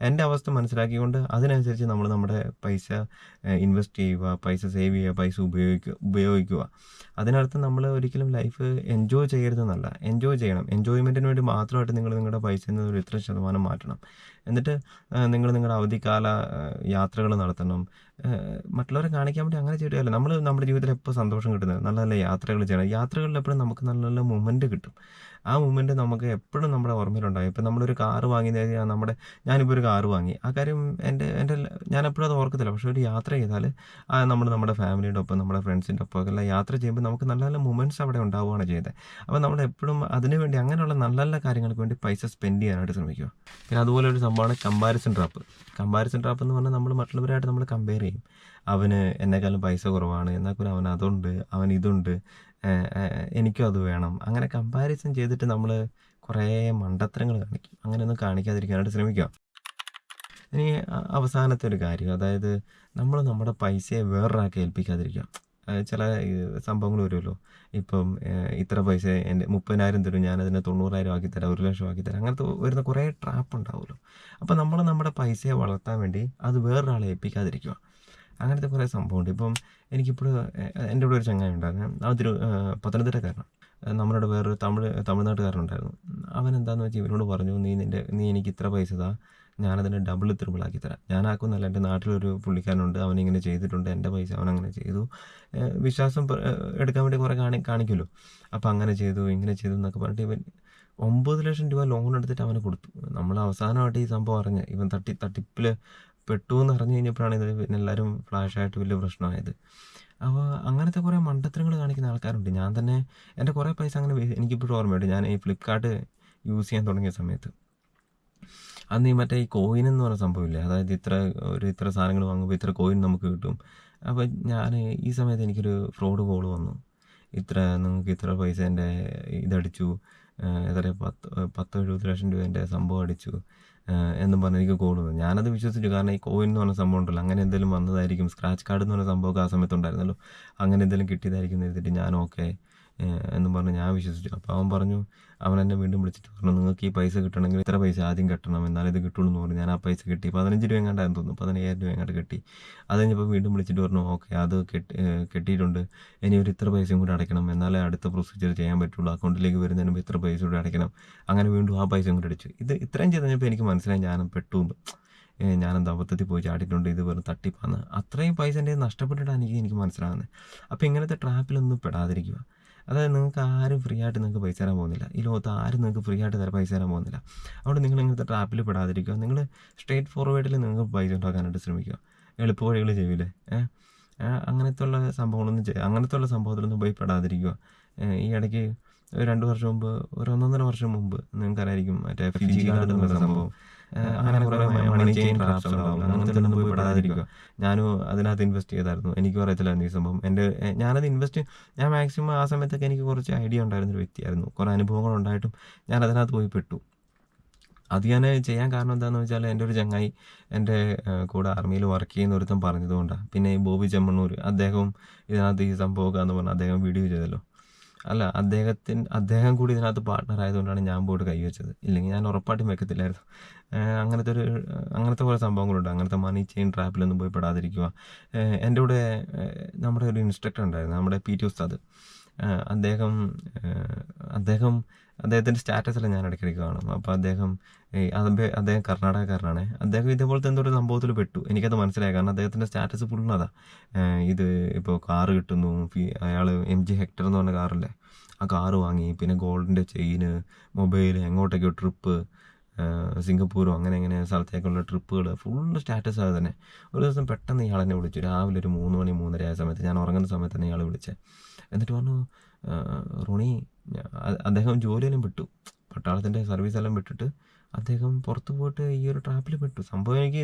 എൻ്റെ അവസ്ഥ മനസ്സിലാക്കിക്കൊണ്ട് അതിനനുസരിച്ച് നമ്മൾ നമ്മുടെ പൈസ ഇൻവെസ്റ്റ് ചെയ്യുക, പൈസ സേവ് ചെയ്യുക, പൈസ ഉപയോഗിക്കുക. അതിനർത്ഥം നമ്മൾ ഒരിക്കലും ലൈഫ് എൻജോയ് ചെയ്യരുതെന്നല്ല, എൻജോയ് ചെയ്യണം. എൻജോയ്മെൻറ്റിന് വേണ്ടി മാത്രമായിട്ട് നിങ്ങൾ നിങ്ങളുടെ പൈസയിൽ നിന്ന് ഒരു ഇത്ര ശതമാനം മാറ്റണം. എന്നിട്ട് നിങ്ങൾ നിങ്ങളുടെ അവധിക്കാല യാത്രകൾ നടത്തണം. മറ്റുള്ളവരെ കാണിക്കാൻ വേണ്ടി അങ്ങനെ ചെയ്തില്ല. നമ്മൾ നമ്മുടെ ജീവിതത്തിൽ എപ്പോൾ സന്തോഷം കിട്ടുന്നത്, നല്ല നല്ല യാത്രകൾ ചെയ്യണം. യാത്രകളിൽ എപ്പോഴും നമുക്ക് നല്ല നല്ല മൊമെൻറ്റ് കിട്ടും. ആ മൊമെൻറ്റ് നമുക്ക് എപ്പോഴും നമ്മുടെ ഓർമ്മയിലുണ്ടാകും. ഇപ്പം നമ്മളൊരു കാറ് വാങ്ങി, ഞാനിപ്പോൾ ഒരു കാറ് വാങ്ങി, ആ കാര്യം ഞാൻ എപ്പോഴും അത് ഓർക്കത്തില്ല. പക്ഷേ ഒരു യാത്ര ചെയ്താൽ നമ്മുടെ ഫാമിലിയുടെ ഒപ്പം, നമ്മുടെ ഫ്രണ്ട്സിൻ്റെ ഒപ്പം എല്ലാം യാത്ര ചെയ്യുമ്പോൾ നമുക്ക് നല്ല നല്ല മൊമെൻറ്റ്സ് അവിടെ ഉണ്ടാവുകയാണ് ചെയ്തത്. അപ്പോൾ നമ്മൾ എപ്പോഴും അതിന് വേണ്ടി, അങ്ങനെയുള്ള നല്ല നല്ല കാര്യങ്ങൾക്ക് വേണ്ടി പൈസ സ്പെൻഡ് ചെയ്യാനായിട്ട് ശ്രമിക്കുക. പിന്നെ അതുപോലെ ഒരു സംഭവമാണ് കമ്പാരിസൺ ട്രാപ്പ് എന്ന് പറഞ്ഞാൽ, നമ്മൾ മറ്റുള്ളവരായിട്ട് നമ്മൾ കമ്പയർ ചെയ്യും. അവന് എന്നെക്കാളും പൈസ കുറവാണ്, എന്നാൽ അവൻ അതുണ്ട്, അവൻ ഇതുണ്ട്, എനിക്കും അത് വേണം. അങ്ങനെ കമ്പാരിസൺ ചെയ്തിട്ട് നമ്മൾ കുറേ മണ്ടത്തരങ്ങൾ കാണിക്കും. അങ്ങനെയൊന്നും കാണിക്കാതിരിക്കാനായിട്ട് ശ്രമിക്കുക. ഇനി അവസാനത്തെ ഒരു കാര്യം, അതായത് നമ്മൾ നമ്മുടെ പൈസയെ വേറൊരാൾക്ക് ഏൽപ്പിക്കാതിരിക്കുക. ചില സംഭവങ്ങൾ വരുമല്ലോ, ഇപ്പം ഇത്ര പൈസ എൻ്റെ 30,000 തരും, ഞാനതിനെ 90,000 ആക്കിത്തരാം, 1,00,000 ആക്കിത്തരാം, അങ്ങനത്തെ വരുന്ന കുറേ ട്രാപ്പ് ഉണ്ടാവുമല്ലോ. അപ്പോൾ നമ്മൾ നമ്മുടെ പൈസയെ വളർത്താൻ വേണ്ടി അത് വേറൊരാളെ ഏൽപ്പിക്കാതിരിക്കുക. അങ്ങനത്തെ കുറേ സംഭവമുണ്ട്. ഇപ്പം എനിക്കിപ്പോൾ എൻ്റെ ഇവിടെ ഒരു ചങ്ങായി ഉണ്ടായിരുന്നു, അത് പത്തനംതിട്ടക്കാരനാണ്. നമ്മളുടെ വേറൊരു തമിഴ്നാട്ടുകാരനുണ്ടായിരുന്നു. അവൻ എന്താണെന്ന് വെച്ചാൽ ഇവരോട് പറഞ്ഞു, നീ എനിക്ക് ഇത്ര പൈസ താ, ഞാനതിനെ ഡബിൾ ത്രിബിളാക്കി തരാം. ഞാനാക്കുന്നല്ല, എൻ്റെ നാട്ടിലൊരു പുള്ളിക്കാരനുണ്ട്, അവനിങ്ങനെ ചെയ്തിട്ടുണ്ട്, എൻ്റെ പൈസ അവനങ്ങനെ ചെയ്തു. വിശ്വാസം എടുക്കാൻ വേണ്ടി കുറേ കാണിക്കുമല്ലോ. അപ്പോൾ അങ്ങനെ ചെയ്തു, ഇങ്ങനെ ചെയ്തു എന്നൊക്കെ പറഞ്ഞിട്ട് ഇവൻ 9,00,000 രൂപ ലോൺ എടുത്തിട്ട് അവന് കൊടുത്തു. നമ്മൾ അവസാനമായിട്ട് ഈ സംഭവം അറിഞ്ഞ്, ഇവൻ തട്ടിപ്പിൽ പെട്ടു എന്ന് അറിഞ്ഞു കഴിഞ്ഞപ്പോഴാണ് ഇത് പിന്നെ എല്ലാവരും ഫ്ലാഷായിട്ട് വലിയ പ്രശ്നമായത്. അപ്പോൾ അങ്ങനത്തെ കുറേ മണ്ടത്തരങ്ങൾ കാണിക്കുന്ന ആൾക്കാരുണ്ട്. ഞാൻ തന്നെ എൻ്റെ കുറേ പൈസ അങ്ങനെ എനിക്കിപ്പോഴും ഓർമ്മയുണ്ട്. ഞാൻ ഈ ഫ്ലിപ്കാർട്ട് യൂസ് ചെയ്യാൻ തുടങ്ങിയ സമയത്ത് അന്ന് ഈ മറ്റേ ഈ കോയിൻ എന്ന് പറയുന്ന സംഭവമില്ലേ, അതായത് ഇത്ര സാധനങ്ങൾ വാങ്ങുമ്പോൾ ഇത്ര കോയിൻ നമുക്ക് കിട്ടും. അപ്പോൾ ഞാൻ ഈ സമയത്ത് എനിക്കൊരു ഫ്രോഡ് കോൾ വന്നു. നിങ്ങൾക്ക് ഇത്ര പൈസേൻ്റെ ഇതടിച്ചു, എത്ര 10-70 ലക്ഷം രൂപേൻ്റെ സംഭവം അടിച്ചു എന്നും പറഞ്ഞ് എനിക്ക് കോൾ വന്നു. ഞാനത് വിശ്വസിച്ചു. കാരണം ഈ കോയിൻ എന്ന് പറഞ്ഞ സംഭവം ഉണ്ടല്ലോ, അങ്ങനെ എന്തെങ്കിലും വന്നതായിരിക്കും, സ്ക്രാച്ച് കാർഡ് എന്ന് പറഞ്ഞ സംഭവമൊക്കെ ആ സമയത്ത് ഉണ്ടായിരുന്നല്ലോ, അങ്ങനെ എന്തെങ്കിലും കിട്ടിയതായിരിക്കും എന്ന് എഴുതിയിട്ട് ഞാൻ ഓക്കെ എന്നും പറഞ്ഞ് ഞാൻ വിശ്വസിച്ചു. അപ്പോൾ അവൻ പറഞ്ഞു, അവൻ എന്നെ വീണ്ടും വിളിച്ചിട്ട് പറഞ്ഞു, നിങ്ങൾക്ക് ഈ പൈസ കിട്ടണമെങ്കിൽ ഇത്ര പൈസ ആദ്യം കെട്ടണം, എന്നാലേ ഇത് കിട്ടുള്ളൂ എന്ന് പറഞ്ഞു. ഞാൻ ആ പൈസ കെട്ടി 15 രൂപ എങ്ങാണ്ടായിരുന്നു തോന്നുന്നു, 15,000 രൂപ എങ്ങാണ്ട് കെട്ടി. അത് കഴിഞ്ഞപ്പോൾ വീണ്ടും വിളിച്ചിട്ട് പറഞ്ഞു, ഓക്കെ അത് കെട്ടിയിട്ടുണ്ട്, ഇനി ഒരു ഇത്ര പൈസയും കൂടി അടയ്ക്കണം, എന്നാലേ അടുത്ത പ്രൊസീജിയർ ചെയ്യാൻ പറ്റുള്ളൂ, അക്കൗണ്ടിലേക്ക് വരുന്നതിന് മുമ്പ് ഇത്ര പൈസ കൂടി അടയ്ക്കണം. അങ്ങനെ വീണ്ടും ആ പൈസയും കൂടി അടിച്ചു. ഇത്രയും ചെയ്ത് കഴിഞ്ഞപ്പോൾ എനിക്ക് മനസ്സിലായി ഞാൻ പെട്ടു എന്ന്. ഞാനെന്താ അബദ്ധത്തിൽ പോയി ചാടിയിട്ടുണ്ട്, ഇത് വെറും തട്ടിപ്പാന്ന്. അത്രയും പൈസ എൻ്റെ മനഷ്ടപ്പെട്ടിട്ടാണ് എനിക്ക് മനസ്സിലാകുന്നത്. അപ്പോൾ ഇങ്ങനത്തെ ട്രാപ്പിലൊന്നും പെടാതിരിക്കുക. അതായത് നിങ്ങൾക്ക് ആരും ഫ്രീ ആയിട്ട് നിങ്ങൾക്ക് പൈസ തരാൻ പോകുന്നില്ല. ഈ ലോകത്ത് ആരും നിങ്ങൾക്ക് ഫ്രീ ആയിട്ട് പൈസ തരാൻ പോകുന്നില്ല. അതുകൊണ്ട് നിങ്ങൾ ഇങ്ങനത്തെ ട്രാപ്പിൽ പെടാതിരിക്കുക. നിങ്ങൾ സ്ട്രേറ്റ് ഫോർവേഡിൽ നിങ്ങൾക്ക് പൈസ ഉണ്ടാക്കാനായിട്ട് ശ്രമിക്കുക. എളുപ്പ വഴികൾ ചെയ്യില്ലേ, അങ്ങനത്തെ ഉള്ള സംഭവത്തിലൊന്നും പോയി പെടാതിരിക്കുക. ഈ ഇടയ്ക്ക് 2 വർഷം മുമ്പ്, 1.5 വർഷം മുമ്പ് നിങ്ങൾക്കറിയായിരിക്കും മറ്റേ ഫിജി കാർഡ് എന്നുള്ള സംഭവം. അങ്ങനെ കുറേ മണി ചെയിൻ ട്രാപ്സ് ഉണ്ടാവും. അങ്ങനത്തെ ഒന്നും പോയി പെടാതിരിക്കുക. ഞാനും അതിനകത്ത് ഇൻവെസ്റ്റ് ചെയ്തായിരുന്നു. എനിക്കും അറിയത്തില്ലായിരുന്നു ഈ സംഭവം. ഞാൻ മാക്സിമം ആ സമയത്തൊക്കെ എനിക്ക് കുറച്ച് ഐഡിയ ഉണ്ടായിരുന്നൊരു വ്യക്തിയായിരുന്നു. കുറേ അനുഭവങ്ങളുണ്ടായിട്ടും ഞാൻ അതിനകത്ത് പോയി പെട്ടു. അത് ഞാൻ ചെയ്യാൻ കാരണം എന്താണെന്ന് വെച്ചാൽ, എൻ്റെ ഒരു ചങ്ങായി എൻ്റെ കൂടെ ആർമിയിൽ വർക്ക് ചെയ്യുന്ന ഒരുത്തം പറഞ്ഞതുകൊണ്ടാണ്. പിന്നെ ഈ ബോബി ചെമ്മണ്ണൂർ, അദ്ദേഹം ഇതിനകത്ത് ഈ സംഭവമൊക്കെ എന്ന് പറഞ്ഞാൽ അദ്ദേഹം വീഡിയോ ചെയ്തല്ലോ. അല്ല, അദ്ദേഹം കൂടി ഇതിനകത്ത് പാർട്ട്ണർ ആയതുകൊണ്ടാണ് ഞാൻ പോയിട്ട് കൈവച്ചത്. ഇല്ലെങ്കിൽ ഞാൻ ഉറപ്പായിട്ടും വെക്കത്തില്ലായിരുന്നു. അങ്ങനത്തെ കുറേ സംഭവങ്ങളുണ്ട്. അങ്ങനത്തെ മണി ചെയിൻ ട്രാപ്പിലൊന്നും പോയി പെടാതിരിക്കുക. എൻ്റെ കൂടെ നമ്മുടെ ഒരു ഇൻസ്ട്രക്ടർ ഉണ്ടായിരുന്നു, നമ്മുടെ PT ഉസ്താദ്. അദ്ദേഹത്തിൻ്റെ സ്റ്റാറ്റസെല്ലാം ഞാൻ ഇടയ്ക്കിടയ്ക്ക് കാണും. അപ്പോൾ അദ്ദേഹം കർണാടകക്കാരനാണ്. അദ്ദേഹം ഇതേപോലത്തെ എന്തോ ഒരു സംഭവത്തിൽ പെട്ടു. എനിക്കത് മനസ്സിലായി. കാരണം അദ്ദേഹത്തിൻ്റെ സ്റ്റാറ്റസ് ഫുള്ളതാ. ഇത് ഇപ്പോൾ കാറ് കിട്ടുന്നു, അയാൾ MG ഹെക്ടർ എന്ന് പറഞ്ഞ കാറില്ലേ, ആ കാറ് വാങ്ങി, പിന്നെ ഗോൾഡിൻ്റെ ചെയിന്, മൊബൈൽ, എങ്ങോട്ടേക്കോ ട്രിപ്പ്, സിംഗപ്പൂരോ അങ്ങനെ സ്ഥലത്തേക്കുള്ള ട്രിപ്പുകൾ, ഫുള്ള് സ്റ്റാറ്റസ് അത് തന്നെ. ഒരു ദിവസം പെട്ടെന്ന് ഇയാളെന്നെ വിളിച്ചു. രാവിലെ ഒരു 3 മണി 3:30 ആയ സമയത്ത്, ഞാൻ ഉറങ്ങുന്ന സമയത്ത് തന്നെ ഇയാൾ വിളിച്ചത്. എന്നിട്ട് പറഞ്ഞു, റോണി, അദ്ദേഹം ജോലിയെല്ലാം വിട്ടു, പട്ടാളത്തിൻ്റെ സർവീസെല്ലാം വിട്ടിട്ട് അദ്ദേഹം പുറത്ത് പോയിട്ട് ഈ ഒരു ട്രാപ്പിൽ പെട്ടു. സംഭവം എനിക്ക്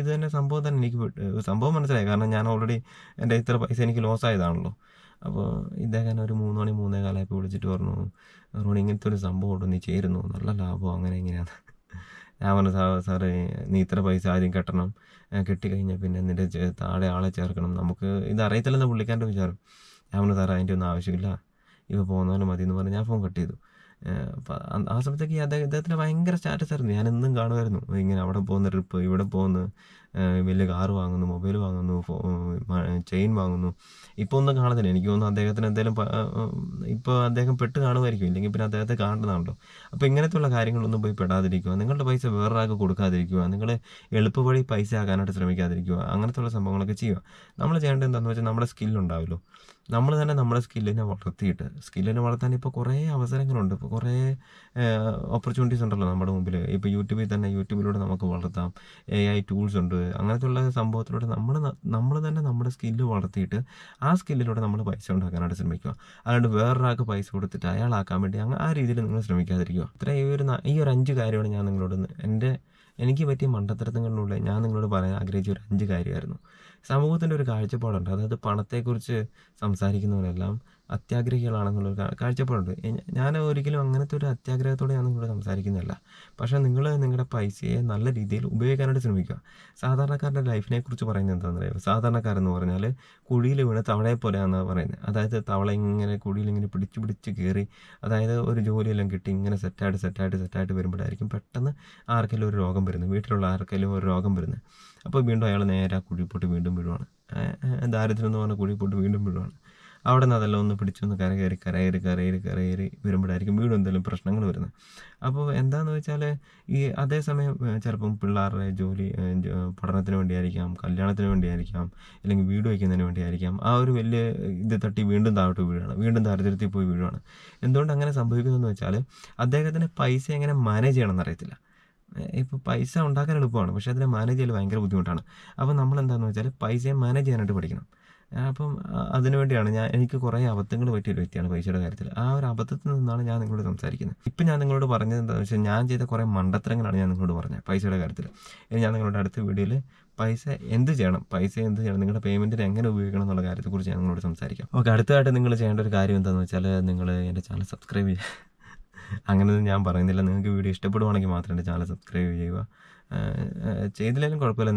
സംഭവം മനസ്സിലായി. കാരണം ഞാൻ ഓൾറെഡി എൻ്റെ ഇത്ര പൈസ എനിക്ക് ലോസ് ആയതാണല്ലോ. അപ്പോൾ ഇദ്ദേഹം ഒരു 3 മണി 3:15 വിളിച്ചിട്ട് പറഞ്ഞു, റോണി ഇങ്ങനത്തെ ഒരു സംഭവം ഉണ്ടോ, നീ ചേരുന്നു, നല്ല ലാഭം, അങ്ങനെ ഇങ്ങനെയാണ്. ഞാൻ പറഞ്ഞു, സാറേ നീ ഇത്ര പൈസ ആദ്യം കെട്ടണം, കെട്ടിക്കഴിഞ്ഞാൽ പിന്നെ നിൻ്റെ താഴെ ആളെ ചേർക്കണം, നമുക്ക് ഇത് അറിയത്തില്ലെന്ന് പുള്ളിക്കാരൻ്റെ വിചാരം. ഞാൻ പറഞ്ഞു, സാറേ അതിൻ്റെ ഒന്നും ആവശ്യമില്ല, ഇപ്പോൾ പോകുന്നവന് മതി എന്ന് പറഞ്ഞ് ഞാൻ ഫോൺ കട്ട് ചെയ്തു. അപ്പം ആ സമയത്തേക്ക് ഇദ്ദേഹത്തിന് ഭയങ്കര സ്റ്റാറ്റസ് ആയിരുന്നു. ഞാൻ എന്നും കാണുമായിരുന്നു, ഇങ്ങനെ അവിടെ പോകുന്ന ട്രിപ്പ്, ഇവിടെ പോകുന്നു, വലിയ കാറ് വാങ്ങുന്നു, മൊബൈൽ വാങ്ങുന്നു, ചെയിൻ വാങ്ങുന്നു. ഇപ്പോൾ ഒന്നും കാണുന്നില്ല. എനിക്ക് തോന്നുന്നു അദ്ദേഹത്തിന് എന്തെങ്കിലും ഇപ്പോൾ അദ്ദേഹം പെട്ട് കാണുമായിരിക്കും, ഇല്ലെങ്കിൽ പിന്നെ അദ്ദേഹത്തെ കാണുന്നതാണല്ലോ. അപ്പോൾ ഇങ്ങനത്തെയുള്ള കാര്യങ്ങളൊന്നും പോയി പെടാതിരിക്കുക. നിങ്ങളുടെ പൈസ വേറൊരാൾക്ക് കൊടുക്കാതിരിക്കുക. നിങ്ങൾ എളുപ്പവഴി പൈസ ആക്കാനായിട്ട് ശ്രമിക്കാതിരിക്കുക. അങ്ങനത്തെയുള്ള സംഭവങ്ങളൊക്കെ ചെയ്യുക. നമ്മൾ ചെയ്യേണ്ടത് എന്താണെന്ന് വെച്ചാൽ, നമ്മുടെ സ്കില്ലുണ്ടാവുമല്ലോ, നമ്മൾ തന്നെ നമ്മുടെ സ്കില്ലിനെ വളർത്താൻ ഇപ്പോൾ കുറേ അവസരങ്ങളുണ്ട്. ഇപ്പോൾ കുറേ ഓപ്പർച്യൂണിറ്റീസ് ഉണ്ടല്ലോ നമ്മുടെ മുമ്പിൽ. ഇപ്പോൾ യൂട്യൂബിലൂടെ നമുക്ക് വളർത്താം. AI ടൂൾസ് ഉണ്ട്. അങ്ങനത്തെയുള്ള സംഭവത്തിലൂടെ നമ്മൾ തന്നെ നമ്മുടെ സ്കില്ല് വളർത്തിയിട്ട് ആ സ്കില്ലിലൂടെ നമ്മൾ പൈസ ഉണ്ടാക്കാനായിട്ട് ശ്രമിക്കുക. അതുകൊണ്ട് വേറൊരാൾക്ക് പൈസ കൊടുത്തിട്ട് അയാളാക്കാൻ വേണ്ടി ആ രീതിയിൽ നിങ്ങൾ ശ്രമിക്കാതിരിക്കുക. ഈ ഒരു 5 കാര്യമാണ് ഞാൻ നിങ്ങളോട് എനിക്ക് പറ്റിയ മണ്ടത്തരങ്ങളിലൂടെ ഞാൻ നിങ്ങളോട് പറയാൻ ആഗ്രഹിച്ച ഒരു 5 കാര്യമായിരുന്നു. സമൂഹത്തിൻ്റെ ഒരു കാഴ്ചപ്പാടുണ്ട്. അതായത് പണത്തെക്കുറിച്ച് സംസാരിക്കുന്നവരെല്ലാം അത്യാഗ്രഹികളാണെന്നുള്ളൊരു കാഴ്ചപ്പാടുണ്ട്. ഞാൻ ഒരിക്കലും അങ്ങനത്തെ ഒരു അത്യാഗ്രഹത്തോടെ ഞാൻ നിങ്ങളോട് സംസാരിക്കുന്നതല്ല. പക്ഷേ നിങ്ങൾ നിങ്ങളുടെ പൈസയെ നല്ല രീതിയിൽ ഉപയോഗിക്കാനായിട്ട് ശ്രമിക്കുക. സാധാരണക്കാരുടെ ലൈഫിനെ കുറിച്ച് പറയുന്നത് എന്താണെന്ന് അറിയാമോ? സാധാരണക്കാരെന്ന് പറഞ്ഞാൽ കുഴിയിൽ വീണ് തവളയെ പോലെയാണെന്നാണ് പറയുന്നത്. അതായത് തവള ഇങ്ങനെ കുഴിയിലിങ്ങനെ പിടിച്ച് കയറി, അതായത് ഒരു ജോലിയെല്ലാം കിട്ടി ഇങ്ങനെ സെറ്റായിട്ട് വരുമ്പോഴായിരിക്കും പെട്ടെന്ന് ആർക്കെങ്കിലും ഒരു രോഗം വരുന്നത്, വീട്ടിലുള്ള ആർക്കെങ്കിലും ഒരു രോഗം വരുന്നത്. അപ്പോൾ വീണ്ടും അയാൾ നേരെ ആ കുഴിപ്പോട്ട് വീണ്ടും വീഴുവാണ്. ദാരിദ്ര്യം എന്ന് പറഞ്ഞ കുഴിപ്പോട്ട് വീണ്ടും വീഴുവാണ്. അവിടെ നിന്ന് അതെല്ലാം ഒന്ന് പിടിച്ചൊന്ന് കരകയറി വരുമ്പോഴായിരിക്കും വീണ്ടും എന്തെങ്കിലും പ്രശ്നങ്ങൾ വരുന്നത്. അപ്പോൾ എന്താണെന്ന് വെച്ചാൽ, ഈ അതേസമയം ചിലപ്പം പിള്ളേരുടെ പഠനത്തിന് വേണ്ടിയായിരിക്കാം, കല്യാണത്തിന് വേണ്ടിയായിരിക്കാം, അല്ലെങ്കിൽ വീട് വയ്ക്കുന്നതിന് വേണ്ടിയായിരിക്കാം, ആ ഒരു വലിയ ഇത് തട്ടി വീണ്ടും താഴോട്ട് വീഴുകയാണ്, വീണ്ടും ദാരിദ്ര്യത്തിൽ പോയി വീഴുകയാണ്. എന്തുകൊണ്ട് അങ്ങനെ സംഭവിക്കുന്നതെന്ന് വെച്ചാൽ, അദ്ദേഹത്തിന് പൈസ എങ്ങനെ മാനേജ് ചെയ്യണമെന്ന് അറിയത്തില്ല. ഇപ്പോൾ പൈസ ഉണ്ടാക്കാൻ എളുപ്പമാണ്, പക്ഷേ അതിനെ മാനേജ് ചെയ്യൽ ഭയങ്കര ബുദ്ധിമുട്ടാണ്. അപ്പോൾ നമ്മൾ എന്താണെന്ന് വെച്ചാൽ പൈസയെ മാനേജ് ചെയ്യാനായിട്ട് പഠിക്കണം. അപ്പം അതിനുവേണ്ടിയാണ് എനിക്ക് കുറേ അബദ്ധങ്ങൾ പറ്റിയൊരു വ്യക്തിയാണ് പൈസയുടെ കാര്യത്തിൽ. ആ ഒരു അബദ്ധത്തിൽ നിന്നാണ് ഞാൻ നിങ്ങളോട് സംസാരിക്കുന്നത്. ഇപ്പം ഞാൻ നിങ്ങളോട് പറഞ്ഞത് എന്താണെന്ന് വെച്ചാൽ, ഞാൻ ചെയ്ത കുറേ മണ്ടത്തരങ്ങളാണ് ഞാൻ നിങ്ങളോട് പറഞ്ഞത് പൈസയുടെ കാര്യത്തിൽ. ഇനി ഞാൻ നിങ്ങളുടെ അടുത്ത വീഡിയോയിൽ പൈസ എന്ത് ചെയ്യണം, നിങ്ങളുടെ പേയ്മെൻറ്റിന് എങ്ങനെ ഉപയോഗിക്കണം എന്നുള്ള കാര്യത്തെക്കുറിച്ച് ഞാൻ നിങ്ങളോട് സംസാരിക്കാം. ഓക്കെ, അടുത്തതായിട്ട് നിങ്ങൾ ചെയ്യേണ്ട ഒരു കാര്യം എന്താണെന്ന് വെച്ചാൽ, നിങ്ങൾ എൻ്റെ ചാനൽ സബ്സ്ക്രൈബ് ചെയ്യുക. അങ്ങനെയൊന്നും ഞാൻ പറയുന്നില്ല. നിങ്ങൾക്ക് വീഡിയോ ഇഷ്ടപ്പെടുവാണെങ്കിൽ മാത്രം എൻ്റെ ചാനൽ സബ്സ്ക്രൈബ് ചെയ്യുക. ചെയ്തില്ലെങ്കിലും കുഴപ്പമില്ല.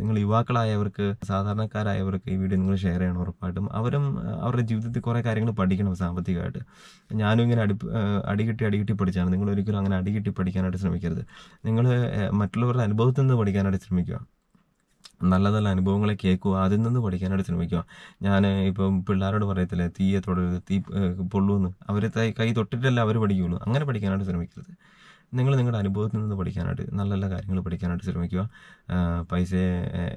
നിങ്ങൾ യുവാക്കളായവർക്ക്, സാധാരണക്കാരായവർക്ക് ഈ വീഡിയോ നിങ്ങൾ ഷെയർ ചെയ്യണം ഉറപ്പായിട്ടും. അവരും അവരുടെ ജീവിതത്തിൽ കുറേ കാര്യങ്ങൾ പഠിക്കണം സാമ്പത്തികമായിട്ട്. ഞാനും ഇങ്ങനെ അടികിട്ടി പഠിച്ചാണ്. നിങ്ങൾ ഒരിക്കലും അങ്ങനെ അടികിട്ടി പഠിക്കാനായിട്ട് ശ്രമിക്കരുത്. നിങ്ങൾ മറ്റുള്ളവരുടെ അനുഭവത്തിൽ നിന്ന് പഠിക്കാനായിട്ട് ശ്രമിക്കുക. നല്ല നല്ല അനുഭവങ്ങളെ കേൾക്കുക, അതിൽ നിന്ന് പഠിക്കാനായിട്ട് ശ്രമിക്കുക. ഞാൻ ഇപ്പം പിള്ളേരോട് പറയത്തില്ലേ, തീയെ തൊടരുത്, തീ പൊള്ളുമെന്ന്. അവർ കൈ തൊട്ടിട്ടല്ല അവർ പഠിക്കുകയുള്ളൂ. അങ്ങനെ പഠിക്കാനായിട്ട് ശ്രമിക്കരുത്. നിങ്ങളുടെ അനുഭവത്തിൽ നിന്ന് പഠിക്കാനായിട്ട്, നല്ല നല്ല കാര്യങ്ങൾ പഠിക്കാനായിട്ട് ശ്രമിക്കുക. പൈസയെ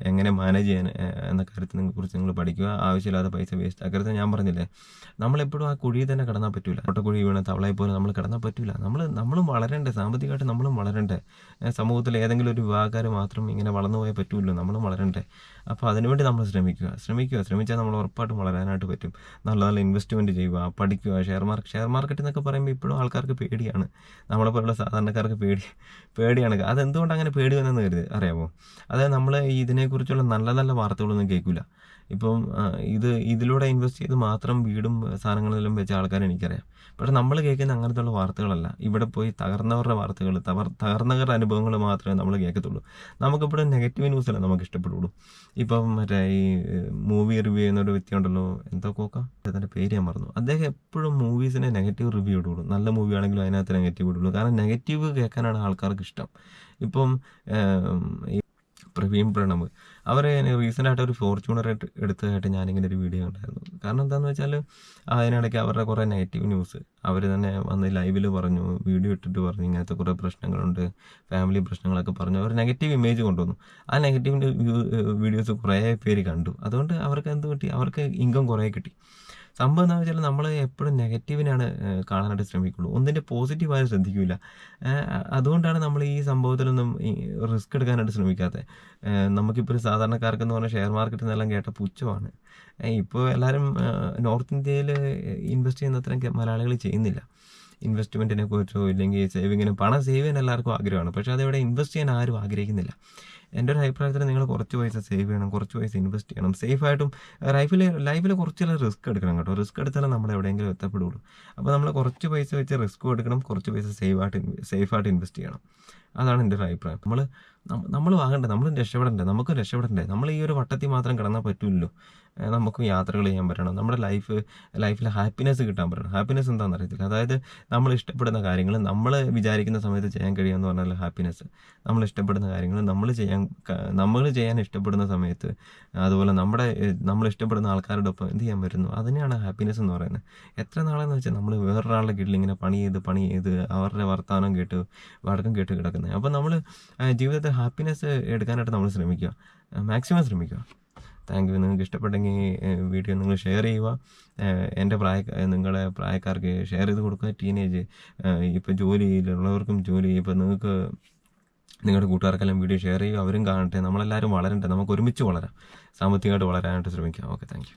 എങ്ങനെ മാനേജ് ചെയ്യാൻ എന്ന കാര്യത്തിനെ കുറിച്ച് നിങ്ങൾ പഠിക്കുക. ആവശ്യമില്ലാതെ പൈസ വേസ്റ്റ് ആക്കരുത്. ഞാൻ പറഞ്ഞില്ലേ, നമ്മളെപ്പോഴും ആ കുഴിയിൽ തന്നെ കിടന്നാൽ പറ്റില്ല. കുഴി വീണ തവളയെ പോലെ നമ്മൾ കിടന്നാൽ പറ്റില്ല. നമ്മളും വളരണ്ടേ, സാമ്പത്തികമായിട്ട് നമ്മളും വളരണ്ടേ. സമൂഹത്തിൽ ഏതെങ്കിലും ഒരു വിഭാഗക്കാർ മാത്രം ഇങ്ങനെ വളർന്നു പോയാൽ പറ്റുമല്ലോ, നമ്മളും വളരണ്ടേ. അപ്പോൾ അതിനുവേണ്ടി നമ്മൾ ശ്രമിച്ചാൽ നമ്മൾ ഉറപ്പായിട്ടും വളരാനായിട്ട് പറ്റും. നല്ല നല്ല ഇൻവെസ്റ്റ്മെൻറ്റ് ചെയ്യുക, പഠിക്കുക. ഷെയർ മാർക്കറ്റ് എന്നൊക്കെ പറയുമ്പോൾ ഇപ്പോഴും ആൾക്കാർക്ക് പേടിയാണ്. നമ്മളെപ്പോലുള്ള സാധാരണക്കാർക്ക് പേടിയാണ്. അതെന്തുകൊണ്ട് അങ്ങനെ പേടി വന്നെന്ന് അറിയാമോ? അതായത് നമ്മൾ ഇതിനെക്കുറിച്ചുള്ള നല്ല നല്ല വാർത്തകളൊന്നും കേൾക്കില്ല. ഇപ്പം ഇതിലൂടെ ഇൻവെസ്റ്റ് ചെയ്ത് മാത്രം വീടും സാധനങ്ങളെല്ലാം വെച്ച ആൾക്കാരെ എനിക്കറിയാം. പക്ഷെ നമ്മൾ കേൾക്കുന്ന അങ്ങനത്തെ ഉള്ള വാർത്തകളല്ല. ഇവിടെ പോയി തകർന്നവരുടെ വാർത്തകൾ, തകർന്നവരുടെ അനുഭവങ്ങൾ മാത്രമേ നമ്മൾ കേൾക്കത്തുള്ളൂ. നമുക്കിപ്പോഴും നെഗറ്റീവ് ന്യൂസല്ല നമുക്ക് ഇഷ്ടപ്പെടുള്ളൂ. ഇപ്പം മറ്റേ ഈ മൂവി റിവ്യൂ ചെയ്യുന്ന ഒരു വ്യക്തി ഉണ്ടല്ലോ, അതിൻ്റെ പേര് ഞാൻ മറന്നു. അദ്ദേഹം എപ്പോഴും മൂവീസിനെ നെഗറ്റീവ് റിവ്യൂ ഇടുള്ളൂ. നല്ല മൂവി ആണെങ്കിലും അതിനകത്ത് നെഗറ്റീവ് ഇടുള്ളൂ. കാരണം നെഗറ്റീവ് കേൾക്കാനാണ് ആൾക്കാർക്ക് ഇഷ്ടം. ഇപ്പം പ്രവീൺ പ്രണവ് അവർ റീസെൻ്റായിട്ട് ഒരു ഫോർച്യൂണർ എടുത്തതായിട്ട് ഞാനിങ്ങനെ ഒരു വീഡിയോ കണ്ടായിരുന്നു. കാരണം എന്താണെന്ന് വെച്ചാൽ, അതിനിടയ്ക്ക് അവരുടെ കുറേ നെഗറ്റീവ് ന്യൂസ് അവർ തന്നെ വന്ന് ലൈവിൽ പറഞ്ഞു, വീഡിയോ ഇട്ടിട്ട് പറഞ്ഞു ഇങ്ങനത്തെ കുറേ പ്രശ്നങ്ങളുണ്ട്, ഫാമിലി പ്രശ്നങ്ങളൊക്കെ പറഞ്ഞു. അവർ നെഗറ്റീവ് ഇമേജ് കൊണ്ടുവന്നു. ആ നെഗറ്റീവ് വീഡിയോസ് കുറേ പേര് കണ്ടു. അതുകൊണ്ട് അവർക്ക് എന്ത് കിട്ടി? അവർക്ക് ഇൻകം കുറേ കിട്ടി. സംഭവം എന്താണെന്ന് വെച്ചാൽ, നമ്മൾ എപ്പോഴും നെഗറ്റീവിനാണ് കാണാനായിട്ട് ശ്രമിക്കുള്ളൂ, ഒന്നിൻ്റെ പോസിറ്റീവായി ശ്രദ്ധിക്കില്ല. അതുകൊണ്ടാണ് നമ്മൾ ഈ സംഭവത്തിലൊന്നും റിസ്ക് എടുക്കാനായിട്ട് ശ്രമിക്കാത്തത്. നമുക്കിപ്പോൾ ഒരു സാധാരണക്കാർക്കെന്ന് പറഞ്ഞാൽ ഷെയർ മാർക്കറ്റിൽ നിന്നെല്ലാം കേട്ട പുച്ഛമാണ്. ഇപ്പോൾ എല്ലാവരും നോർത്ത് ഇന്ത്യയിൽ ഇൻവെസ്റ്റ് ചെയ്യുന്ന അത്രയും മലയാളികൾ ചെയ്യുന്നില്ല. ഇൻവെസ്റ്റ്മെൻറ്റിനെ കുറിച്ചോ ഇല്ലെങ്കിൽ സേവിങ്ങിന് പണം സേവ് ചെയ്യാൻ എല്ലാവർക്കും ആഗ്രഹമാണ്. പക്ഷേ അതെവിടെ ഇൻവെസ്റ്റ് ചെയ്യാൻ ആരും ആഗ്രഹിക്കുന്നില്ല. എൻ്റെ ഒരു അഭിപ്രായത്തിൽ നിങ്ങൾ കുറച്ച് പൈസ സേവ് ചെയ്യണം, കുറച്ച് പൈസ ഇൻവെസ്റ്റ് ചെയ്യണം. സേഫായിട്ടും ലൈഫിൽ കുറച്ചെല്ലാം റിസ്ക് എടുക്കണം കേട്ടോ. റിസ്ക് എടുത്താലേ നമ്മൾ എവിടെയെങ്കിലും എത്തപ്പെടുള്ളൂ. അപ്പോൾ നമ്മൾ കുറച്ച് പൈസ വെച്ച് റിസ്ക് എടുക്കണം, കുറച്ച് പൈസ സേഫായിട്ട് ഇൻവെസ്റ്റ് ചെയ്യണം. അതാണ് എൻ്റെ ഒരു അഭിപ്രായം. നമ്മൾ വാങ്ങണ്ടേ, നമ്മളും രക്ഷപ്പെടണ്ടേ. നമ്മൾ ഈ ഒരു വട്ടത്തിൽ മാത്രം കിടന്നാൽ പറ്റില്ലല്ലോ. നമുക്കും യാത്രകൾ ചെയ്യാൻ പറ്റണം. നമ്മുടെ ലൈഫിൽ ഹാപ്പിനെസ് കിട്ടാൻ പറ്റണം. ഹാപ്പിനെസ് എന്താണെന്ന് അറിയത്തില്ല. അതായത് നമ്മൾ ഇഷ്ടപ്പെടുന്ന കാര്യങ്ങൾ നമ്മൾ വിചാരിക്കുന്ന സമയത്ത് ചെയ്യാൻ കഴിയുമെന്ന് പറഞ്ഞാൽ ഹാപ്പിനെസ്. നമ്മൾ ഇഷ്ടപ്പെടുന്ന കാര്യങ്ങൾ നമ്മൾ ചെയ്യാൻ ഇഷ്ടപ്പെടുന്ന സമയത്ത്, അതുപോലെ നമ്മൾ ഇഷ്ടപ്പെടുന്ന ആൾക്കാരുടെ ഒപ്പം എന്ത് ചെയ്യാൻ പറ്റുന്നു, അതിനെയാണ് ഹാപ്പിനെസ് എന്ന് പറയുന്നത്. എത്ര നാളെന്ന് വെച്ചാൽ നമ്മൾ വേറൊരാളുടെ കീഴിൽ ഇങ്ങനെ പണി ചെയ്ത് അവരുടെ വർത്തമാനം കേട്ട് വടക്കം കേട്ട് കിടക്കുന്നത്. അപ്പോൾ നമ്മൾ ജീവിതത്തിൽ ഹാപ്പിനെസ് എടുക്കാനായിട്ട് നമ്മൾ മാക്സിമം ശ്രമിക്കുക. Thank you. നിങ്ങൾക്ക് ഇഷ്ടപ്പെട്ടെങ്കിൽ വീഡിയോ നിങ്ങൾ ഷെയർ ചെയ്യുക. നിങ്ങളുടെ പ്രായക്കാർക്ക് ഷെയർ ചെയ്ത് കൊടുക്കുക. ടീനേജ് ഇപ്പോൾ ജോലിയിലുള്ളവർക്കും ഇപ്പോൾ നിങ്ങൾക്ക് നിങ്ങളുടെ കൂട്ടുകാർക്കെല്ലാം വീഡിയോ ഷെയർ ചെയ്യുക. അവരും കാണട്ടെ. നമ്മളെല്ലാവരും വളരട്ടെ. നമുക്ക് ഒരുമിച്ച് വളരാം, സാമ്പത്തികമായിട്ട് വളരാനായിട്ട് ശ്രമിക്കാം. Okay, thank you.